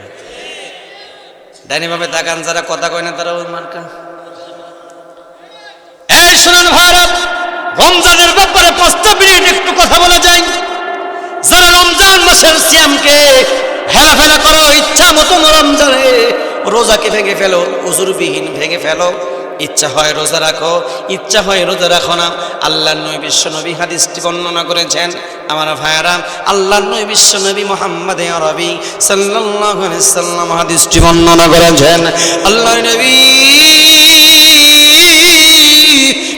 ডাইনি ভাবে তাকান, যারা কথা কয় না তারা ওই মার্কা। এই শুনুন ভাইরা, রমজানের ব্যাপারে 5 মিনিট একটু কথা বলা যায়। যারা রমজান মাসের সিয়ামকে হেলাফেলা করো, ইচ্ছা মতন রমজানে রোজাকে ভেঙে ফেলো, উজুরবিহীন ভেঙে ফেলো, ইচ্ছা হয় রোজা রাখো, ইচ্ছা হয় রোজা রাখো না। আল্লাহর নবী বিশ্বনবী হাদিসটি বর্ণনা করেছেন। আমার ভাইয়েরা, আল্লাহর নবী বিশ্বনবী মুহাম্মদ আরবি সাল্লাল্লাহু আলাইহি সাল্লাম হাদিসটি বর্ণনা করেছেন। আল্লাহর নবী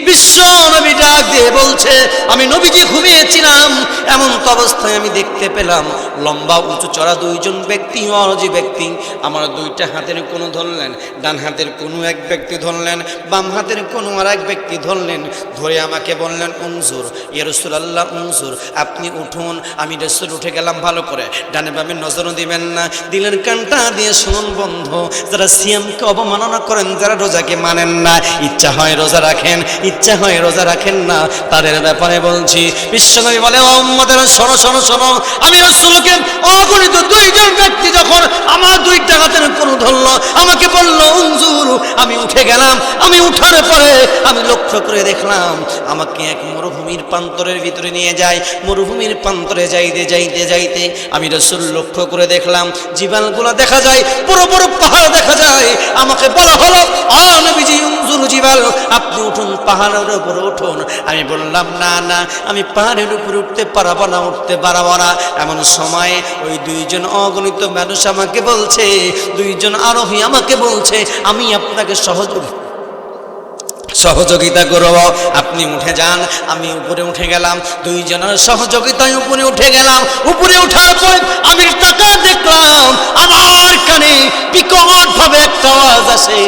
বিশ্বনবী ডাক দিয়ে বলছেন, বলছে আমি নবীজি ঘুমিয়েছিলাম, এমন তো অবস্থায় আমি দেখতে পেলাম লম্বা উঁচু চড়া দুইজন ব্যক্তি, অরজি ব্যক্তি আমার দুইটা হাতের কোনো ধরলেন, ডান হাতের কোনো এক ব্যক্তি ধরলেন, বাম হাতের কোনো আর এক ব্যক্তি ধরলেন, ধরে আমাকে বললেন উনজুর ইয়া রাসূলুল্লাহ উনজুর, আপনি উঠুন। আমি রাসূল উঠে গেলাম ভালো করে, ডানে বামে নজরও দিবেন না, দিলেন কানটা দিয়ে শুনুন বন্ধু, যারা সিয়ামকে অবমাননা করেন, যারা রোজাকে মানেন না, ইচ্ছা হয় রোজা রাখেন, ইচ্ছা হয় রোজা রাখেন না, তাদের ব্যাপারে বলছি। বিশ্বনবী বলে ও উম্মতেরা শোনো শোনো শোনো, আমি রাসূলকে অগণিত দুইজন ব্যক্তি যখন আমার দুইটা হাতের কোনো ধরলো, আমাকে বলল উনজুর, আমি উঠে গেলাম। আমি উঠার পরে আমি লক্ষ্য করে দেখলাম আমাকে এক মরুভূমির প্রান্তরের ভিতরে নিয়ে যায়। মরুভূমির প্রান্তরে যাইতে যাইতে যাইতে আমি রাসূল লক্ষ্য করে দেখলাম জিবালগুলো দেখা যায়, বড় বড় পাহাড় দেখা যায়। আমাকে বলা হলো ও নবীজি উনজুর জিবাল, আপনি উঠুন, পাহাড়ের উপরে উঠুন। আমি বললাম না না, আমি পাহাড়ের উপরে উঠতে পারবো না, উঠতে পারবো না। এমন সময় ওই দুইজন অগণিত মানুষ আমাকে বলছে, দুইজন আরোহী আমাকে বলছে আমি আপনাকে সহযোগিতা করব, আপনি উঠে যান। আমি উপরে উঠে গেলাম, দুইজনের সহযোগিতায় উপরে উঠে গেলাম। উপরে ওঠার পর আমি টাকা দেখলাম আমার কানে বিকট ভাবে একটা আওয়াজ আসে,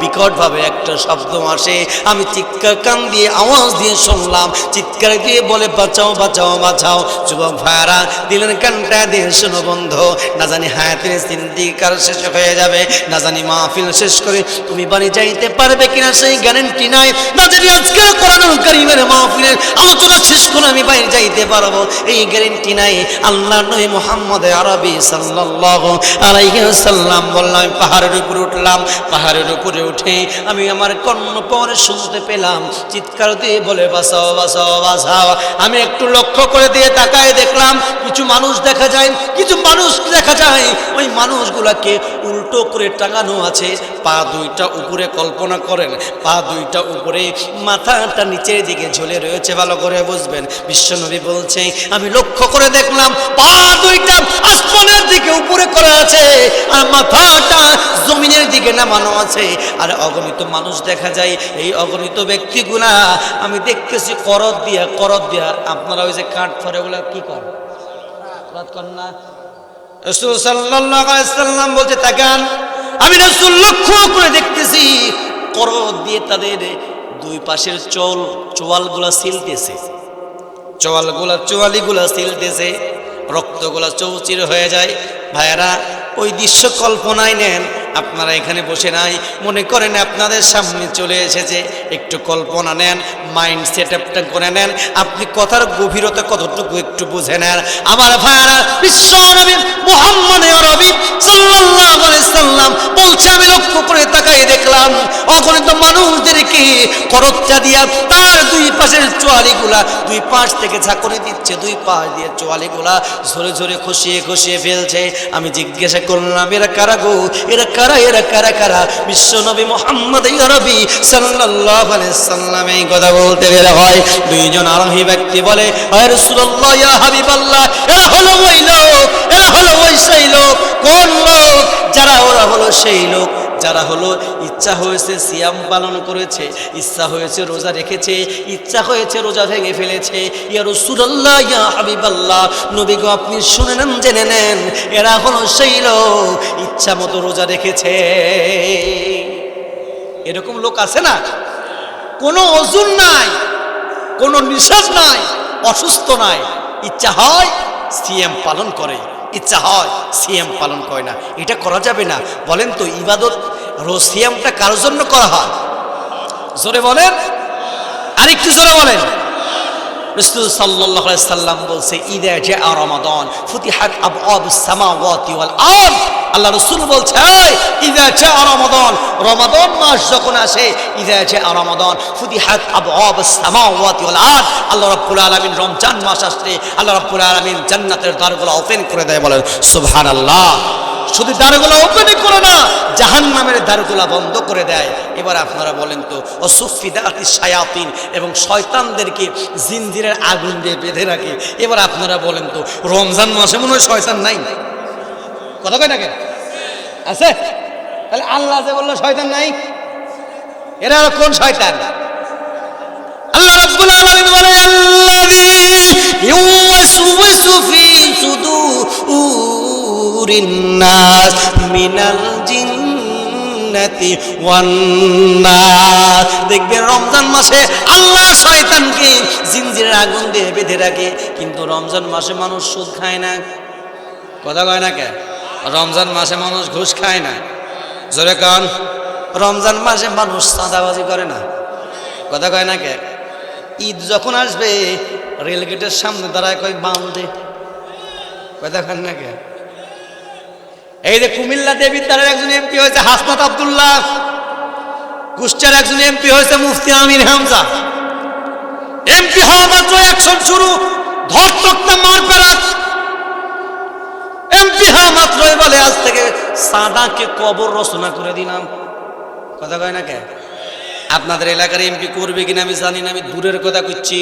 বিকট ভাবে একটা শব্দ আসে। আমি চিৎকার কান দিয়ে আওয়াজ দিয়ে শুনলাম, চিৎকার দিয়ে বলে বাঁচাও বাঁচাও বাঁচাও। যুবক ভাইরা দিলেন কানটা দিয়ে শোনো বন্ধু, না জানি হায়াতের জিন্দেগি শেষ হয়ে যাবে, না জানি মাহফিল শেষ করে তুমি বাড়ি যাইতে পারবে কিনা সেই গ্যারান্টি নাই, না জানি আজকে কোরআনুল কারীমের মাহফিলের আলোচনা শেষ করে আমি বাইরে যাইতে পারবো এই গ্যারান্টি নাই। আল্লাহর নবী মুহাম্মদ আরবি সাল্লাল্লাহু আলাইহি ওয়াসাল্লাম বললাম আমি পাহাড়ের উপরে উঠলাম। পাহাড়ের উপরে উঠে আমি আমার কর্ণপরে শুনতে পেলাম চিৎকার দিয়ে বলে বাঁচাও বাঁচাও বাঁচাও। আমি একটু লক্ষ্য করে দিয়ে তাকায় দেখলাম কিছু মানুষ দেখা যায়, কিছু মানুষ দেখা যায় ওই মানুষগুলাকে উল্টো করে টাঙানো আছে, পা দুইটা উপরে, কল্পনা করেন পা দুইটা উপরে, মাথাটা নিচের দিকে ঝুলে রয়েছে, ভালো করে বুঝবেন। বিশ্বনবী বলছে আমি লক্ষ্য করে দেখলাম পা দুইটা আসমানের দিকে উপরে করা আছে আর মাথাটা জমিনের দিকে নামানো আছে। আর অগণিত মানুষ দেখা যায়, এই অগণিত ব্যক্তিগুলা আমি দেখতেছি করদ দিয়া আপনারা ওই যে কাঠ ফরে ওগুলা কি করেন না, রাসূল সাল্লাল্লাহু আলাইহি ওয়াসাল্লাম বলতে তাকান। আমি রাসূল লক্ষ্য করে দেখতেছি করদ দিয়ে তাদের দুই পাশের চোয়ালগুলা সিলতেছে, চোয়ালিগুলা সিলতেছে, রক্তগুলা চৌচির হয়ে যায়। ভাইয়েরা ওই দৃশ্য কল্পনায় নেন, আপনারা এখানে বসে নাই, মনে করেন আপনাদের সামনে চলে এসেছে, একটু কল্পনা নেন, মাইন্ড সেট আপটা করে নেন, আপনি কথার গভীরতা কতটুকু একটু বুঝে নেন। আমার ভাইয়েরা বিশ্বনবী মুহাম্মদ আরবি সাল্লাল্লাহু আলাইহি সাল্লাম বলছে আমি লক্ষ্য করে তাকাই দেখলাম অগণিত মানুষদেরকে করচ্চা দিয়া তার দুই পাশের চোয়ালিগুলা দুই পাশ থেকে ঝাঁকুনি দিচ্ছে, দুই পাশ দিয়ে চোয়ালিগুলা ঝরে ঝরে খসিয়ে ফেলছে। আমি জিজ্ঞাসা করলাম এরা কারা গো, এরা কারা? বিশ্বনবী মুহাম্মদ আরবি সাল্লাল্লাহু আলাইহি সাল্লাম এই কথা বলতে বের হয়। দুইজন আরোহী ব্যক্তি বলে ইয়া রাসূলুল্লাহ ইয়া হাবিবাল্লাহ, এরা হলো ওই লোক, এরা হলো ওই সেই লোক। কোন লোক? ওরা হলো সেই লোক যারা হলো ইচ্ছা হয়েছে সিয়াম পালন করেছে, ইচ্ছা হয়েছে রোজা রেখেছে, ইচ্ছা হয়েছে রোজা ভেঙে ফেলেছে। ইয়া রাসূলুল্লাহ ইয়া হাবিবাল্লাহ, নবী গো আপনি শুনে নেন, জেনে নেন, এরা হলো সেই লোক ইচ্ছা মতো রোজা রেখেছে। এরকম লোক আছে না? কোনো ওজন নাই, কোনো নিঃশ্বাস নাই, অসুস্থ নাই, ইচ্ছা হয় সিয়াম পালন করে, ইচ্ছা হয় সিয়াম পালন করে না। এটা করা যাবে না। বলেন তো ইবাদত সিয়ামটা কারোর জন্য করা হয়? জোরে বলেন, আরেকটু জোরে বলেন। রাসূল সাল্লাল্লাহু আলাইহি সাল্লাম বলছে ইদা জাআ রমাদান ফুতিহাত আবওয়াবুস সামাওয়াতি ওয়াল আরদ। আল্লাহ রাসূল বলছে ইদা জাআ রমাদান, রমাদান মাস যখন আসে, ইদা জাআ রমাদান ফুতিহাত আবওয়াবুস সামাওয়াতি ওয়াল আরদ। আল্লাহ রাব্বুল আলামিন রমজান মাস আসলে আল্লাহ রাব্বুল আলামিন জান্নাতের দ্বারগুলো ওপেন করে দেয়। বলেন সুবহানাল্লাহ। শুধু দ্বারগুলো ওপেনই করে না, জাহান্নামের দ্বারগুলো বন্ধ করে দেয়। এবার আপনারা বলেন তো অসুফিদাতিস শায়াতিন, এবং শয়তানদেরকে জিনজিরের আগুন দিয়ে বেঁধে রাখে। এবার আপনারা বলেন তো রমজান মাসে মনে হয় শয়তান নাই? কথা কয় না কেন? আছে? তাহলে আল্লাহ যে বললো শয়তান নাই, এরা কোন শয়তান? আল্লাহ রাব্বুল আলামিন বলে ওয়ান নাস। দেখবেন রমজান মাসে আল্লাহ শয়তানকে জিনজিরের আগুন দিয়ে বেঁধে রাখে, কিন্তু রমজান মাসে মানুষ সুদ খায় না। কথা কয় না কে? রমজান মাসে মানুষ ঘুষ খায় না। জোরে কান। রমজান মাসে মানুষ চাঁদাবাজি করে না। কথা কয় না কে? ঈদ যখন আসবে রেলগেটের সামনে দাঁড়ায় কয় বাম দে। কথা কয় না কে? এই যে কুমিল্লা দেবিদ্বারের একজন এমপি হয়েছে হাসনাত আব্দুল্লাহ, কুষ্টিয়ার একজন এমপি হয়েছে মুফতি আমির হামজা। এমপি হওয়া মাত্র অ্যাকশন শুরু, ধর তক্তা মার পেরাত। এমপি হওয়া মাত্রই বলে আজ থেকে সাদাকে কবর রচনা করে দিলাম। কথা কয় না কে? আপনাদের এলাকার এমপি করবে কিনা আমি জানি না, আমি দূরের কথা করছি।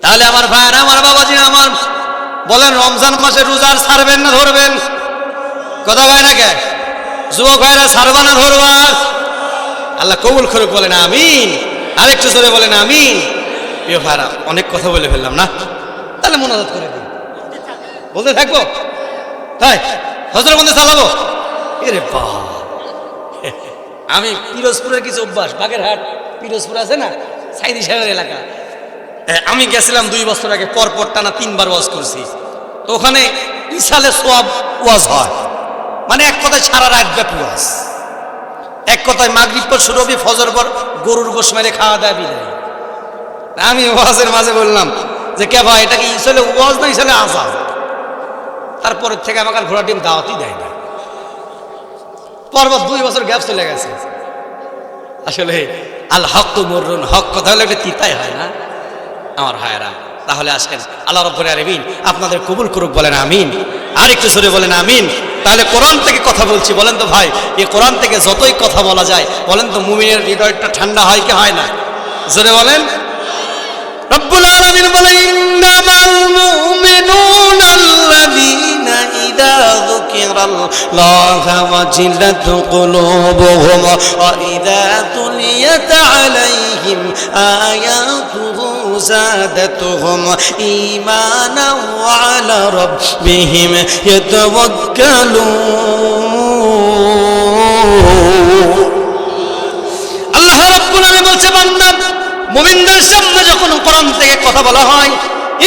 তাহলে আমার ভাইরা, আমার বাবাজি, আমার বলেন রমজান মাসে রোজার ছাড়বেন না ধরবেন? কথা কয় না কে? যুবক ভাইরা ছাড়বা না ধরবা? আল্লাহ কবুল করুক, বলেন আমিন। আরেকটু জোরে বলেন আমিন। প্রিয় ভাইরা, অনেক কথা বলে ফেললাম না, তাহলে মোনাজাত করে দিন। বলতে থাকবো তাই হযরতগঞ্জে চালাবো? এরে বাবা, আমি পিরোজপুরের কিছু অভ্যাস, বাগেরহাট পিরোজপুর আছে না, সাইদি সাহেবের এলাকা, আমি গেছিলাম 2 বছর আগে, পরপর টানা 3 বার ওয়াজ করছি। তো ওখানে ইসালে সোয়াব ওয়াজ হয়, মানে এক কথায় সারা রাত ব্যাপী ওয়াজ। এক কথায় মাগরিব পর শুরু হবে, ফজর পর গরুর গোশ মেরে খাওয়া দাওয়া বিদায়। আমি ওয়াজের মাঝে বললাম যে কে ভাই, এটা কি ইসালে ওয়াজ না ইসালে আযাব? তারপরের থেকে আমাকে আর ঘোড়া ডিম দাওয়াতই দেয় না। পরপর 2 বছর গ্যাপ চলে গেছে। আসলে আল হক মুররুন, হক কথা হলে একটা তিতাই হয় না আমার ভাইয়েরা। তাহলে আসেন, আল্লাহ রাব্বুল আলামিন আপনাদের কবুল করুক, বলেন আমিন। আর একটু জোরে বলেন আমিন। তাহলে কোরআন থেকে কথা বলছি, বলেন তো ভাই, এই কোরআন থেকে যতই কথা বলা যায়, বলেন তো মুমিনের হৃদয়টা ঠান্ডা হয় কি হয় না? জোরে বলেন। রব্বুল আলামিন বলেন, ইন্নামাল মুমিনুনা আল্লাযীনা ইযা যুকিরাল্লাহু ওয়াজিলাত কুলুবুহুম ওয়া ইযা তুলিয়াত আলাইহিম আয়াতুহু زادتهم إيمانا وعلى ربهم يتوكلون। আল্লাহ রাব্বুল আলামিন বলছে, বান্দা মুমিনদের সামনে যখন কোরআন থেকে কথা বলা হয়,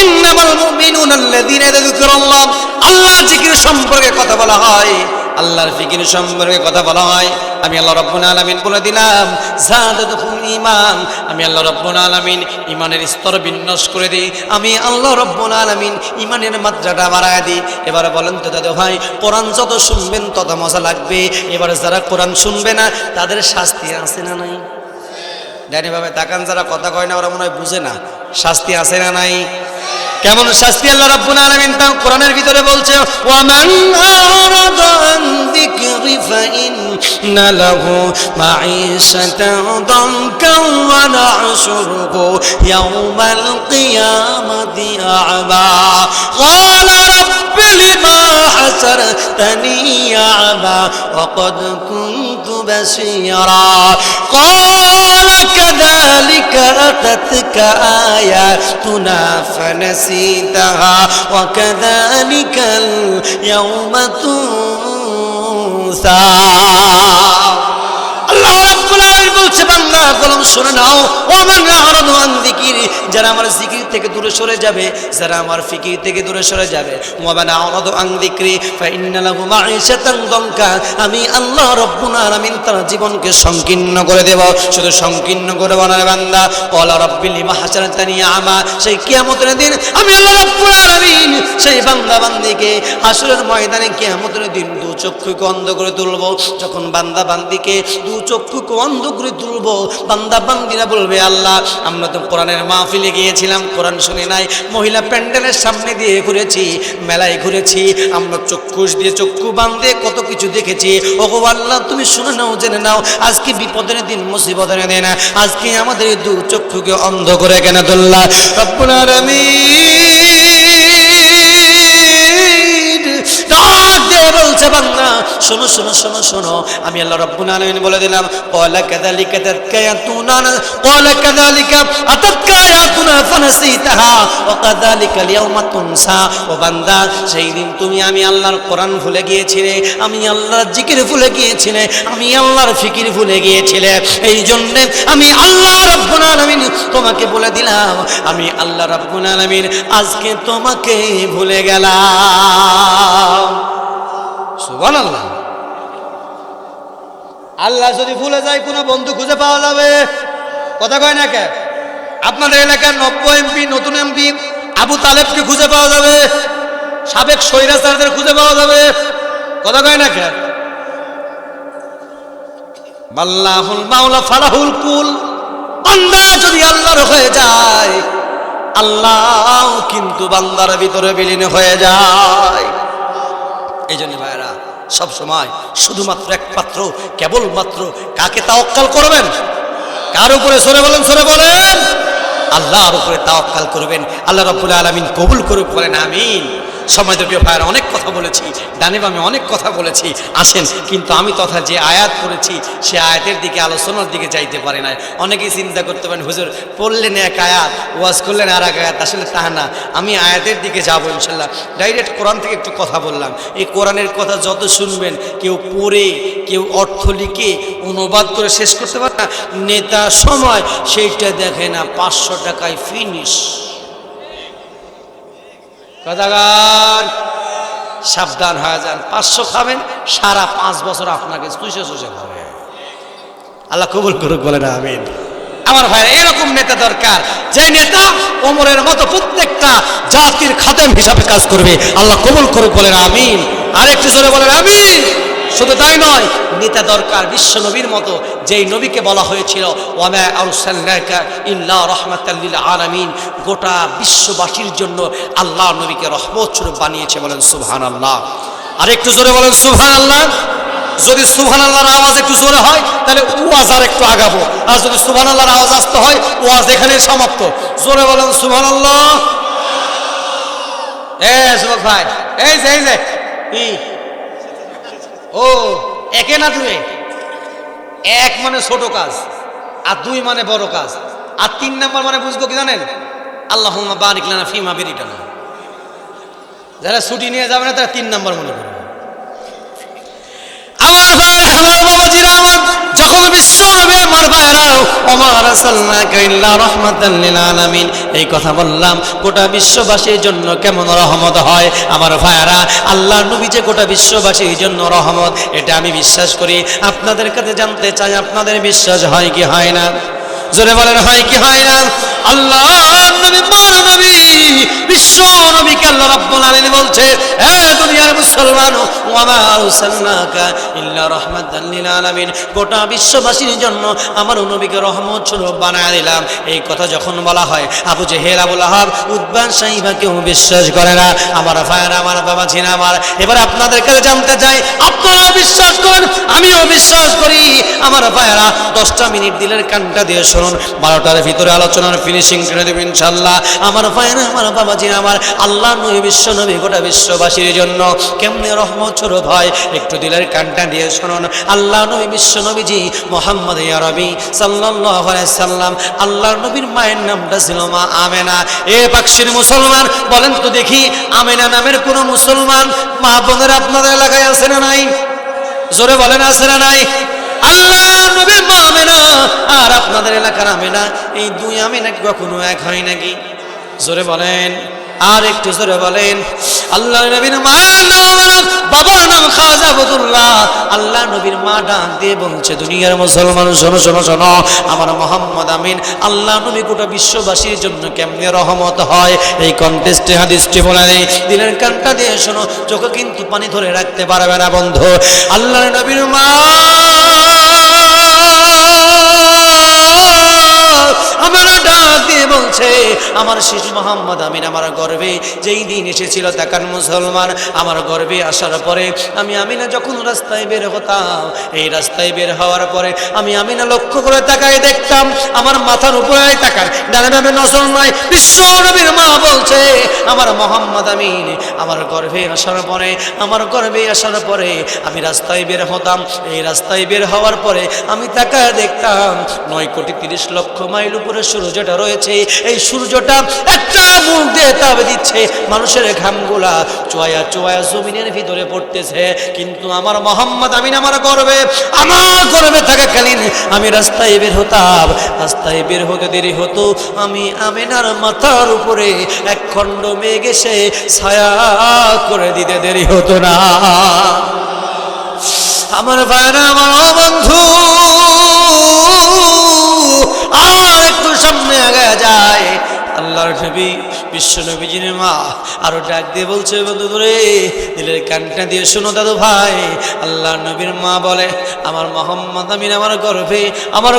ইন্নামাল মুমিনুনা আল্লাযীনা ইযা যুকিরাল্লাহ, আল্লাহর জিকির সম্পর্কে কথা বলা হয়, আল্লাহর ফিকির সম্পর্কে কথা বলা হয়, আমি আল্লাহ রাব্বুল আলামিন বলে দিলাম যাদাতুহুম ঈমান, আমি আল্লাহ রাব্বুল আলামিন ঈমানের স্তর বিন্যাস করে দিই, আমি আল্লাহ রাব্বুল আলামিন ঈমানের মাত্রাটা বাড়ায় দিই। এবার বলেন তো দাদা ভাই, কোরআন যত শুনবেন তত মজা লাগবে। এবার যারা কোরআন শুনবে না তাদের শাস্তি আছে না নাই? ডাইনি ভাবে তাকান, যারা কথা কয় না ওরা মনে হয় বুঝে না, শাস্তি আছে না নাই? কেমন শাস্তি আল্লাহ রাব্বুল আলামিন তা কোরআনের ভিতরে বলছে, ওয়ামান আরাদা আন যিকরি ফাইন্না লাহু মাঈশাতান দানকান ওয়া নাহশুরুহু ইয়াওমাল কিয়ামাতি আ'মা ক্বালা রাব্বি লিমা হাসারতানি আ'মা ওয়া ক্বাদ কুনতু বাসীরা ক্বালা কাযালিকা আতাতকা আয়াতুনা فنسيتها وكذلك اليوم تنسى। আল্লাহ রাব্বুল আলামিন বলছে, বান্দা কলম শুনে নাও, ওমান আরাদু আন যিকরি, যারা আমার জিকির থেকে দূরে সরে যাবে, যারা আমার ফিকির থেকে দূরে সরে যাবে, ওমান আরাদু আন যিকরি ফাইন্না লাহু মাঈশাতান দানকা, আমি আল্লাহ রাব্বুল আলামিন তার জীবনকে সংকীর্ণ করে দেব। শুধু সংকীর্ণ করে বানাবে বান্দা, ক্বালা রাব্বি লিমা হাসারতানি আ'মা, সেই কিয়ামতের দিন আমি আল্লাহ রাব্বুল আলামিন সেই বান্দা বান্দিকে হাসরের ময়দানে কিয়ামতের দিন দু চক্ষুকে অন্ধ করে তুলব। যখন বান্দা বান্দিকে দু চক্ষুকে অন্ধ করে তুলব, বান্দা বান্দিরা বলবে, আল্লাহ আমরা তো কোরআনের মাহফিলে গিয়েছিলাম, কোরআন শুনে নাই, মহিলা প্যান্ডেলের সামনে দিয়ে ঘুরেছি, মেলায় ঘুরেছি, আমরা চক্ষুষ দিয়ে চক্ষু বান্ধে কত কিছু দেখেছি। ওগো আল্লাহ, তুমি শুনে নাও, জেনে নাও, আজকে বিপদের দিন, মুসিবতের দিন, আজকে আমাদের দু চক্ষুকে অন্ধ করে কেন তুললা? রব্বুল আলামিন ডাক দিয়ে বলছে, বান্দা শোনো শোনো শোনো শোনো, আমি আল্লাহ রাব্বুল আলামিন বলে দিলাম, ক্বালা কাযালিকা আতাতকা আয়াতুনা, ক্বালা কাযালিকা আতাতকা আয়াতুনা নাসিতাহা ওয়া কাযালিকা আল-ইয়াওমা তুনসা। ও বান্দা, সেই দিন তুমি আমি আল্লাহর কোরআন ভুলে গিয়েছিলে, আমি আল্লাহর জিকির ভুলে গিয়েছিলে, আমি আল্লাহর ফিকির ভুলে গিয়েছিলে। এই জন্য আমি আল্লাহ রাব্বুল আলামিন তোমাকে বলে দিলাম, আমি আল্লাহ রাব্বুল আলামিন আজকে তোমাকে ভুলে গেলাম। সুবহানাল্লাহ। আল্লাহ যদি ভুলে যায় কোনো বন্ধু খুঁজে পাওয়া যাবে? কথা কয় না কে? আপনাদের এলাকার নব্য এমপি, নতুন এমপি আবু তালেবকে খুঁজে পাওয়া যাবে? সাবেক স্বৈরাচারদের খুঁজে পাওয়া যাবে? কথা কয় না কে? আল্লাহুল মাওলা ফালাহুল কুল। বান্দা যদি আল্লাহর হয়ে যায়, আল্লাহ কিন্তু বান্দার ভিতরে বিলীন হয়ে যায়। এই জন্য ভাইরা সব সময় শুধুমাত্র একমাত্র কেবলমাত্র কাকে তাওয়াক্কাল করবেন? কার উপরে? সরে বলেন, সরে বলেন। আল্লাহর উপরে তাওয়াক্কাল করবেন। আল্লাহ রাব্বুল আলামিন কবুল করুক, বলেন আমিন। সময় প্রিয় ভাইরা, অনেক কথা বলেছি, ডানে বামে অনেক কথা বলেছি। আসেন, কিন্তু আমি তথা যে আয়াত পড়েছি সে আয়াতের দিকে, আলোচনার দিকে যাইতে পারে না। অনেকেই চিন্তা করতে পারেন, হুজুর পড়লেন এক আয়াত, ওয়াজ করলেন আর এক আয়াত। আসলে তা না, আমি আয়াতের দিকে যাবো ইনশাল্লাহ। ডাইরেক্ট কোরআন থেকে একটু কথা বললাম। এই কোরআনের কথা যত শুনবেন, কেউ পড়ে, কেউ অর্থ লিখে অনুবাদ করে শেষ করতে পারে না। নেতা সময় সেইটা দেখে না, 500 টাকায় ফিনিশ। কথাগার সাবধান হয়ে যান। 500 খাবেন, সারা 5 বছর আপনাকে চুষে চুষে খাবে। আল্লাহ কবুল করুক, বলেন আমিন। আমার ভাইরা, এরকম নেতা দরকার, যে নেতা ওমরের মতো প্রত্যেকটা জাতির খাদেম হিসাবে কাজ করবে। আল্লাহ কবুল করুক, বলেন আমিন। আর একটু জোরে বলেন আমিন। শুধু তাই নয়, নেতা দরকার বিশ্ব নবীর মতো, যেই নবীকে বলা হয়েছিল ওয়ামা আরসালনাকা ইল্লা রাহমাতাল লিল আলামিন, গোটা বিশ্ববাসীর জন্য আল্লাহ নবীকে রহমত স্বরূপ বানিয়েছে। বলেন সুবহানাল্লাহ। আর একটু জোরে বলেন সুবহানাল্লাহ। যদি সুবহানাল্লাহর আওয়াজ একটু জোরে হয় তাহলে ওয়াজ আর একটু আগাবো, আর যদি সুবহানাল্লাহর আওয়াজ আসতে হয় ওয়াজ এখানেই সমাপ্ত। জোরে বলেন সুবহানাল্লাহ। যুবক ভাই, এই যে ও একে না দুয়ে, এক মানে ছোট কাজ, আর 2 মানে বড় কাজ, আর 3 নাম্বার মানে বুঝবো কি জানেন? আল্লাহুম্মা বারিক লানা ফিমা বারাকানা। যারা ছুটি নিয়ে যাবে না তারা 3 নাম্বার মনে করবে। আমার ভাইরা, আমার বাবাজিরা, আমার যখন বিশ্ব নবী, আমার ভাইরা, ওমা আরসালনাকা ইল্লা রাহমাতাল লিল আলামিন, এই কথা বললাম, গোটা বিশ্ববাসীর জন্য কেমন রহমত হয়। আমার ভাইরা, আল্লাহ নবী যে গোটা বিশ্ববাসীর জন্য রহমত, এটা আমি বিশ্বাস করি। আপনাদের কাছে জানতে চাই, আপনাদের বিশ্বাস হয় কি হয় না? জোরে বলেন, হয় কি হয় না? আল্লাহ নবী, নবী, বিশ্ব নবীকে আল্লাহ রাব্বুল আলামিন বলছে, হে দুনিয়ার মুসলমান, ওয়ামা আরসালনাকা ইল্লা রাহমাতাল লিল আলামিন, গোটা বিশ্ববাসীর জন্য আমার নবীকে রহমত স্বরূপ বানায় দিলাম। এই কথা যখন বলা হয়, আবু জেহেল, আবু লাহাব, উতবা, শাইবা কেউ বিশ্বাস করে না। আমার ভাইরা, আমার বাবা ছিল আমার। এবার আপনাদের কাছে জানতে চাই, আপনারা বিশ্বাস করেন, আমিও বিশ্বাস করি। আমার ভাইরা, 10টা মিনিট দিলের কানটা দিয়ে শুনুন, 12টার ভিতরে আলোচনার ফিনিশিং করে দেবেন ইনশাআল্লাহ। আমার ভাইরা, আমার বাবাজি, আমার আল্লাহ নবী, বিশ্ব নবী গোটা বিশ্ববাসীর জন্য কেমনে রহমত স্বরূপ হয়, একটু দিলের কানটা দিয়ে শুনুন। আল্লাহ নবী, বিশ্ব নবীজি মুহাম্মদ আরবি সাল্লাল্লাহু আলাইহি সাল্লাম, আল্লাহ নবীর মায়ের নামটা ছিল মা আমেনা। এ পাকশির মুসলমান, বলেন তো দেখি, আমেনা নামের কোন মুসলমান মা বোনের আপনাদের এলাকায় আছে না নাই? জোরে বলেন, আছে না নাই? আল্লাহ নবীর মা আমেনা আর আপনাদের এলাকার আমেনা, এই 2 আমেনা কখনো এক হয় নাকি? জোরে বলেন, আর একটু জোরে বলেন। আল্লাহ নবীর মায়ের নাম বাবার নাম খাজা আব্দুল্লাহ। আল্লাহ নবীর মা ডাক দিয়ে বলছে, দুনিয়ার মুসলমান শোনো শোনো শোনো, আমার মোহাম্মদ আমিন আল্লাহ নবী গোটা বিশ্ববাসীর জন্য কেমনে রহমত হয়, এই কন্টেস্টে হাদিসটি বলে নেই, দিনের কানটা দিয়ে শোনো, চোখে কিন্তু পানি ধরে রাখতে পারবে না বন্ধু। আল্লাহ নবীর মা আমার ডাক দিয়ে বলছে, আমার শিশু মোহাম্মদ আমিন আমার গর্ভে যেই দিন এসেছিল, তাকান মুসলমান, আমার গর্ভে আসার পরে আমি আমিনা যখন রাস্তায় বের হতাম, এই রাস্তায় বের হওয়ার পরে আমি আমিনা লক্ষ্য করে তাকায় দেখতাম, আমার মাথার উপরে তাকান, ডানে বামে নজর নয়, বিশ্ব নবীর মা বলছে, আমার মোহাম্মদ আমিন আমার গর্ভে আসার পরে, আমার গর্ভে আসার পরে আমি রাস্তায় বের হতাম, এই রাস্তায় বের হওয়ার পরে আমি তাকায় দেখতাম 9 কোটি 30 লক্ষ মাইল উপরে সূর্যটা রয়েছে, এই সূর্যটা একটা মুখ দিয়ে তাপ দিচ্ছে, মানুষের ঘামগুলা চোয়া চোয়া জমিনের ভিতরে পড়তেছে, কিন্তু আমার মোহাম্মদ আমিন আমার গর্বে থাকাকালীন আমি রাস্তায় বের হতাম। রাস্তায় বের হতে দেরি হতো, আমি আমিনার মাথার উপরে এক খণ্ড মেঘ এসে ছায়া করে দিতে দেরি হতো না। আমার ভাইরা, আমার বন্ধু, আর একটু সামনে আগে যায়, আল্লাহর নবী বিশ্ব নবীজির মা আরো ডাক দিয়ে বলছে, বন্ধু ধরে দিলের কানটা দিয়ে শোনো দাদু ভাই। আল্লাহর নবীর মা বলে, আমার মোহাম্মদ আমিন আমার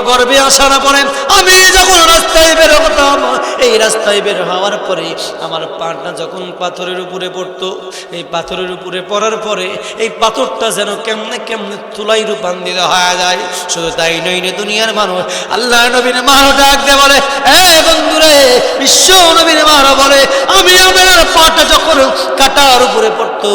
গর্বে আসার পরে আমি যখন রাস্তায় বের হতাম, এই রাস্তায় বের হওয়ার পরে আমার পাটা যখন পাথরের উপরে পড়তো, এই পাথরের উপরে পড়ার পরে এই পাথরটা যেন কেমনে কেমনে তুলাই রূপান্তরিত হয়ে যায়। শুধু তাই নয় রে দুনিয়ার মানুষ, আল্লাহর নবীর মা ডাক দিয়ে বলে, এ বন্ধুরে, বিশ্ব নবীর মা বলে, আমি আমার পাটা যখন কাটার উপরে পড়তো,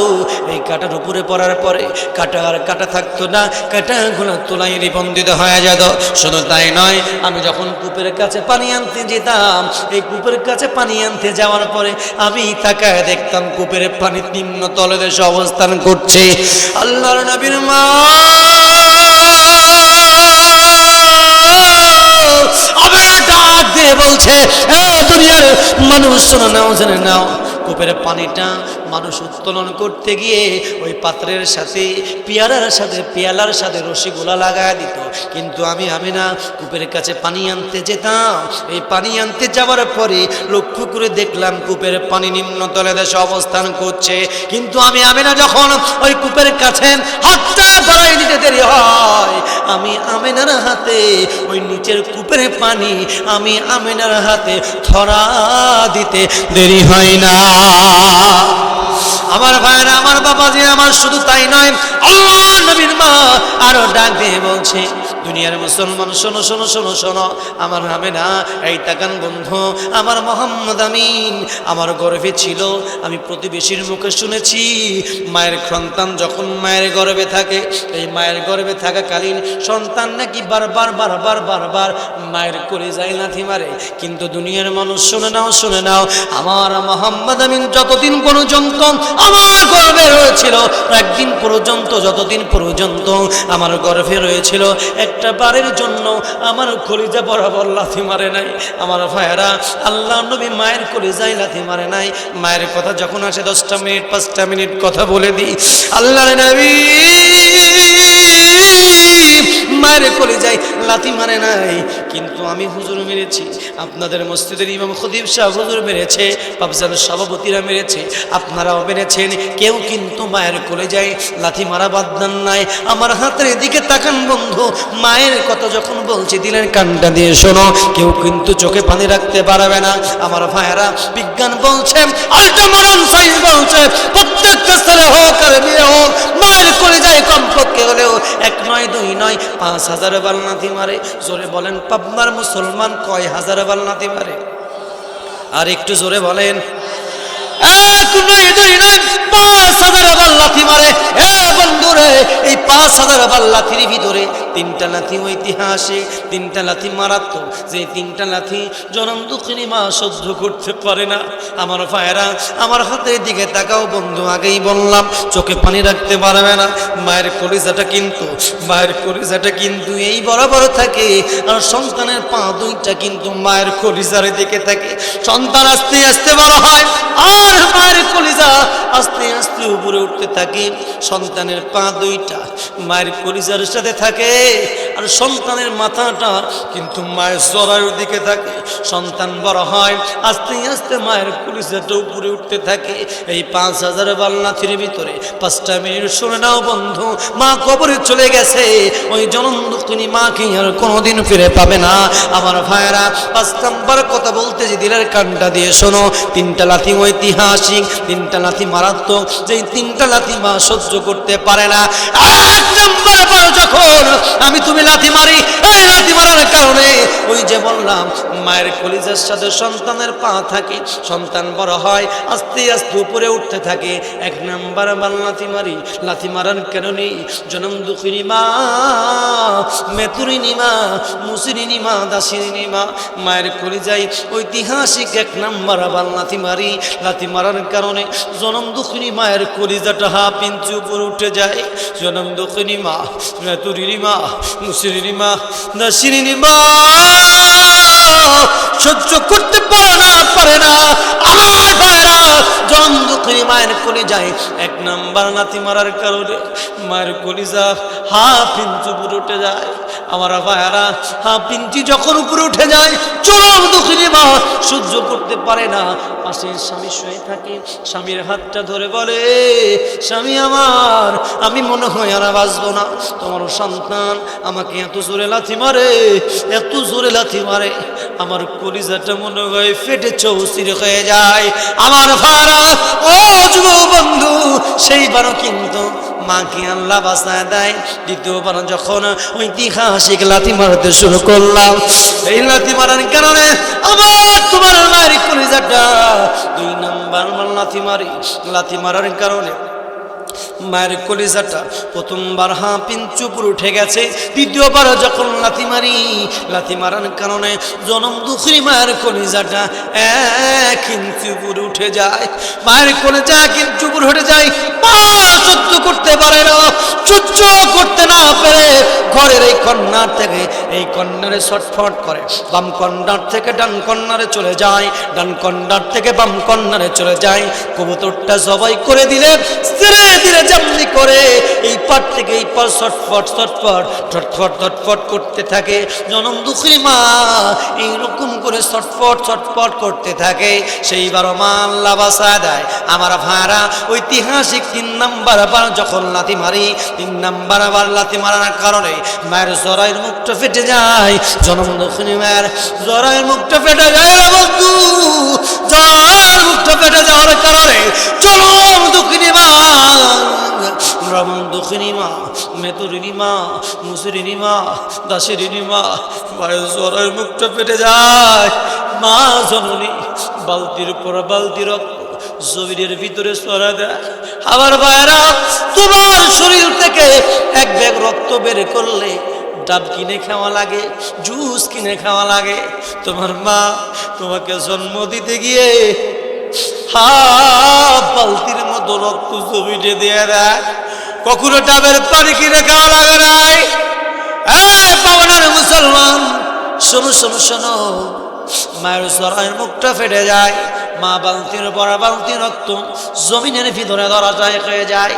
এই কাটার উপরে পড়ার পরে কাটা আর কাটা থাকতো না, কাটাগুলো তোলাই নিবন্ধিত হয়ে যেত। শুধু তাই নয়, আমি যখন কূপের কাছে পানি আনতে যেতাম, এই কূপের কাছে পানি আনতে যাওয়ার পরে আমি তাকায় দেখতাম কূপের পানি নিম্ন তলদেশে অবস্থান করছে। আল্লাহর নবীর মা আবার ডাক দিয়ে বলছে, দুনিয়ার মানুষ শোনো নাও, জেনে নাও, কূপের পানিটা মানুষ উত্তোলন করতে গিয়ে ওই পাত্রের সাথে পেয়ালার সাথে রশিগুলা লাগায় দিত, কিন্তু আমি না কূপের কাছে পানি আনতে যেতাম। এই পানি আনতে যাওয়ার পরে লক্ষ্য করে দেখলাম কূপের পানি নিম্নতলে দেশে অবস্থান করছে, কিন্তু আমি না যখন ওই কূপের কাছে হাতটা বাড়াই দিতে দেরি হয়, আমি আমিনার হাতে ওই নিচের কূপের পানি আমি আমিনার হাতে ধরা দিতে দেরি হয় না। আমার ভাইরা, আমার বাবাজি, আমার শুধু তাই নয়, আল্লাহর নবীর মা আরো ডাক দিয়ে বলছে, দুনিয়ার মুসলমান শোনো শোনো শোনো শোনো, আমার আমিনা, এই তাকান বন্ধু, আমার মোহাম্মদ আমিন আমার গর্ভে ছিল। আমি প্রতিবেশীর মুখে শুনেছি, মায়ের সন্তান যখন মায়ের গর্ভে থাকে, এই মায়ের গর্ভে থাকাকালীন সন্তান নাকি বারবার বারবার বারবার মায়ের কলিজায় লাথি মারে। কিন্তু দুনিয়ার মানুষ শুনে নাও, আমার মোহাম্মদ আমিন যতদিন পর্যন্ত আমার গর্ভে রয়েছিল, একদিন পর্যন্ত, যতদিন পর্যন্ত আমার গর্ভে রয়েছিল, একটা বারের জন্য আমার কলিজা বরাবর লাথি মারে নাই। আমার ভাইয়েরা, আল্লাহ নবী মায়ের কলিজায় লাথি মারে নাই। মায়ের কথা যখন আসে 10টা মিনিট 5টা মিনিট কথা বলে দিই, আল্লাহর নবী মায়ের কলিজায় লাথি মারে নাই, কিন্তু আমি হুজুর মেরেছি, আপনাদের মসজিদের ইমাম খতিব সাহেব হুজুর মেরেছে, পাবজানের সভাপতিরা মেরেছে, আপনারাও মেরেছেন, কেউ কিন্তু মায়ের কলিজায় লাথি মারা বাদ দেন নাই। আমার হাতের দিকে তাকান বন্ধু, মায়ের কথা যখন বলছি দিলের কানটা দিয়ে শোনো, কেউ কিন্তু চোখে পানি রাখতে পারবে না। আমার ভাইয়েরা, বিজ্ঞান বলছে, আল্ট্রামোডার্ন সায়েন্স বলছে, প্রত্যেকটা ছেলে হোক আর মেয়ে হোক, মায়ের কলিজায় কমপক্ষে হলেও 1 নয় 2 নয় 5000 বার লাথি মারে। জোরে বলেন, পাবনার মুসলমান কয় হাজার বার লাথি মারে? আর একটু জোরে বলেন। 1 নয় 2 নয় 5000 বার লাথি মারে। বন্ধুরে, এই 5000 বার লাথির ভিতরে 3টা লাথি ঐতিহাসিক, 3টা লাথি মারাত্মক। যে 3টা লাথি জনম দুঃখিনী মা সহ্য করতে পারে না। আমার ভাইয়েরা, আমার হাতের দিকে তাকাও বন্ধু, আগেই বললাম চোখে পানি রাখতে পারবে না। মায়ের কলিজাটা কিন্তু এই বরাবর থাকে, আর সন্তানের পা 2টা কিন্তু মায়ের কলিজার দিকে থাকে। সন্তান আস্তে আস্তে বড় হয়, আর মায়ের কলিজা আস্তে আস্তে উপরে উঠতে থাকে। সন্তানের পা 2টা মায়ের কলিজার সাথে থাকে, আর সন্তানের মাথাটা কিন্তু মায়ের জরায়ুর দিকে থাকে। সন্তান বড় হয়, আস্তে আস্তে মায়ের কলিজাটা উপরে উঠতে থাকে। এই 5000 বার লাথির ভিতরে 5টা মিনিট শুনে নাও বন্ধু, মা কবরে চলে গেছে, ওই জনম দুঃখিনী মাকে আর কোনোদিন ফিরে পাবে না। আমার ভাইয়েরা, 5 নাম্বার কথা বলতে যে দিলের কানটা দিয়ে শোনো, 3টা লাথি ঐতিহাসিক, 3টা লাথি মারাত্মক। যেই 3টা লাথি মা সহ্য করতে পারে না। 1 নাম্বার বার যখন আমি তুমি লাথি মারি, এই লাথি মারার কারণে ওই যে বললাম মায়ের কলিজার সাথে সন্তানের পা থাকে, সন্তান বড় হয় আস্তে আস্তে উপরে উঠতে থাকে। এক নাম্বার বার লাথি মারি, লাথি মারার কারণে জনম দুঃখিনী মা, মেতুরিনী মা, মুসিরিনী মা, দাসিনী মা, মায়ের কলিজায় ঐতিহাসিক এক নাম্বার আবার লাথি মারি। লাথি মারার কারণে জনম দুঃখিনী মায়ের কলিজাটা হাফ ইঞ্চি উপর উঠে যায়। জনম দুঃখিনী মা, মেতুরিনী মা, মুসিরিনী মা, দাসিনী মা সহ্য করতে পারে না আমার ভাইরা। জনম দুঃখিনী মায়ের কলিজায় এক নাম্বার লাথি মারার কারণে মায়ের কলিজা হাফ ইঞ্চি উপর উঠে যায়। আমার ভাইরা হাফ ইঞ্চি যখন উপরে উঠে যায় চরম দুঃখিনী মা সহ্য করতে পারে না। পাশে স্বামী শুয়ে থাকে, স্বামীর হাতটা ধরে বলে, স্বামী আমার, আমি মনে হয় আর বাঁচবো না। তোমার সন্তান আমাকে এত জোরে লাথি মারে, এত জোরে লাথি মারে, আমার কলিজাটা মনে হয় ফেটে চৌচির হয়ে যায়। আমার ভাইরা ও যুব বন্ধু, সেইবারও কিন্তু মাকে আল্লাহ বাঁচায় দেয়। দ্বিতীয়বার যখন ঐতিহাসিক লাথি মারতে শুরু করলাম, এই লাথি মারার কারণে আমার তোমার মায়ের কলিজাটা দুই নাম্বার লাথি মারি। লাথি মারার কারণে মায়ের কলিজাটা প্রথমবার হাফ ইঞ্চি উপর উঠে গেছে। দ্বিতীয়বার যখন লাথি মারি, লাথি মারার কারণে জনম দুঃখিনী মায়ের কলিজাটা 1 ইঞ্চি উপর উঠে যায়। মায়ের কলিজা 1 ইঞ্চি উপর উঠে যায়। মা সহ্য করতে পারে না, সহ্য করতে না পেরে ঘরের এই কর্নার থেকে এই কর্নারে ছটফট করে, বাম কর্নার থেকে ডান কর্নারে চলে যায়, ডান কর্নার থেকে বাম কর্নারে চলে যায়। কবুতরটা জবাই করে দিলে ধীরে ধীরে যেমনি করে এই পার থেকে এই পার ছটফট ছটফট ছটফট ছটফট করতে থাকে। জনম দুঃখিনী মা এইরকম করে ছটফট ছটফট করতে থাকে। সেইবার মা আল্লাহ বাঁচায় দেয়। আমার ভাইরা ঐতিহাসিক 3 নাম্বার আবার যখন লাথি মারি, 3 নাম্বার আবার লাথি মারার কারণে মায়ের জরায়ের মুখটা ফেটে যায়। জনম দুঃখিনী মায়ের জরায়ের মুখটা ফেটে যায় রে বন্ধু। জরায়ের মুখটা ফেটে যাওয়ার কারণে জনম দুঃখিনী মা, রমন দুঃখিনী মা, মেতুরিনী মা, মুসিরিনী মা, দাসিরিনী মা, মায়ের জরায়ের মুখটা ফেটে যায়। মা জননী বালতির পর বালতি রক্ত জমিনের ভিতরে ছড়া দেয়। আমার ভাইরা তোমার শরীর থেকে 1 ব্যাগ রক্ত বের করলে ডাব কিনে খাওয়া লাগে, জুস কিনে খাওয়া লাগে। তোমার মা তোমাকে জন্ম দিতে গিয়ে হাফ বালতির মতো রক্ত জমিনে দিয়ে দেয়। কখনো ডাবের পানি কিনে খাওয়া লাগে নাই। পাওনার মুসলমান শোনো শোনো শোনো, মায়ের জরায়ের মুখটা ফেটে যায়। মা বালতির পর বালতি রক্ত জমিনের ভিতরে ধরা যায় হয়ে যায়।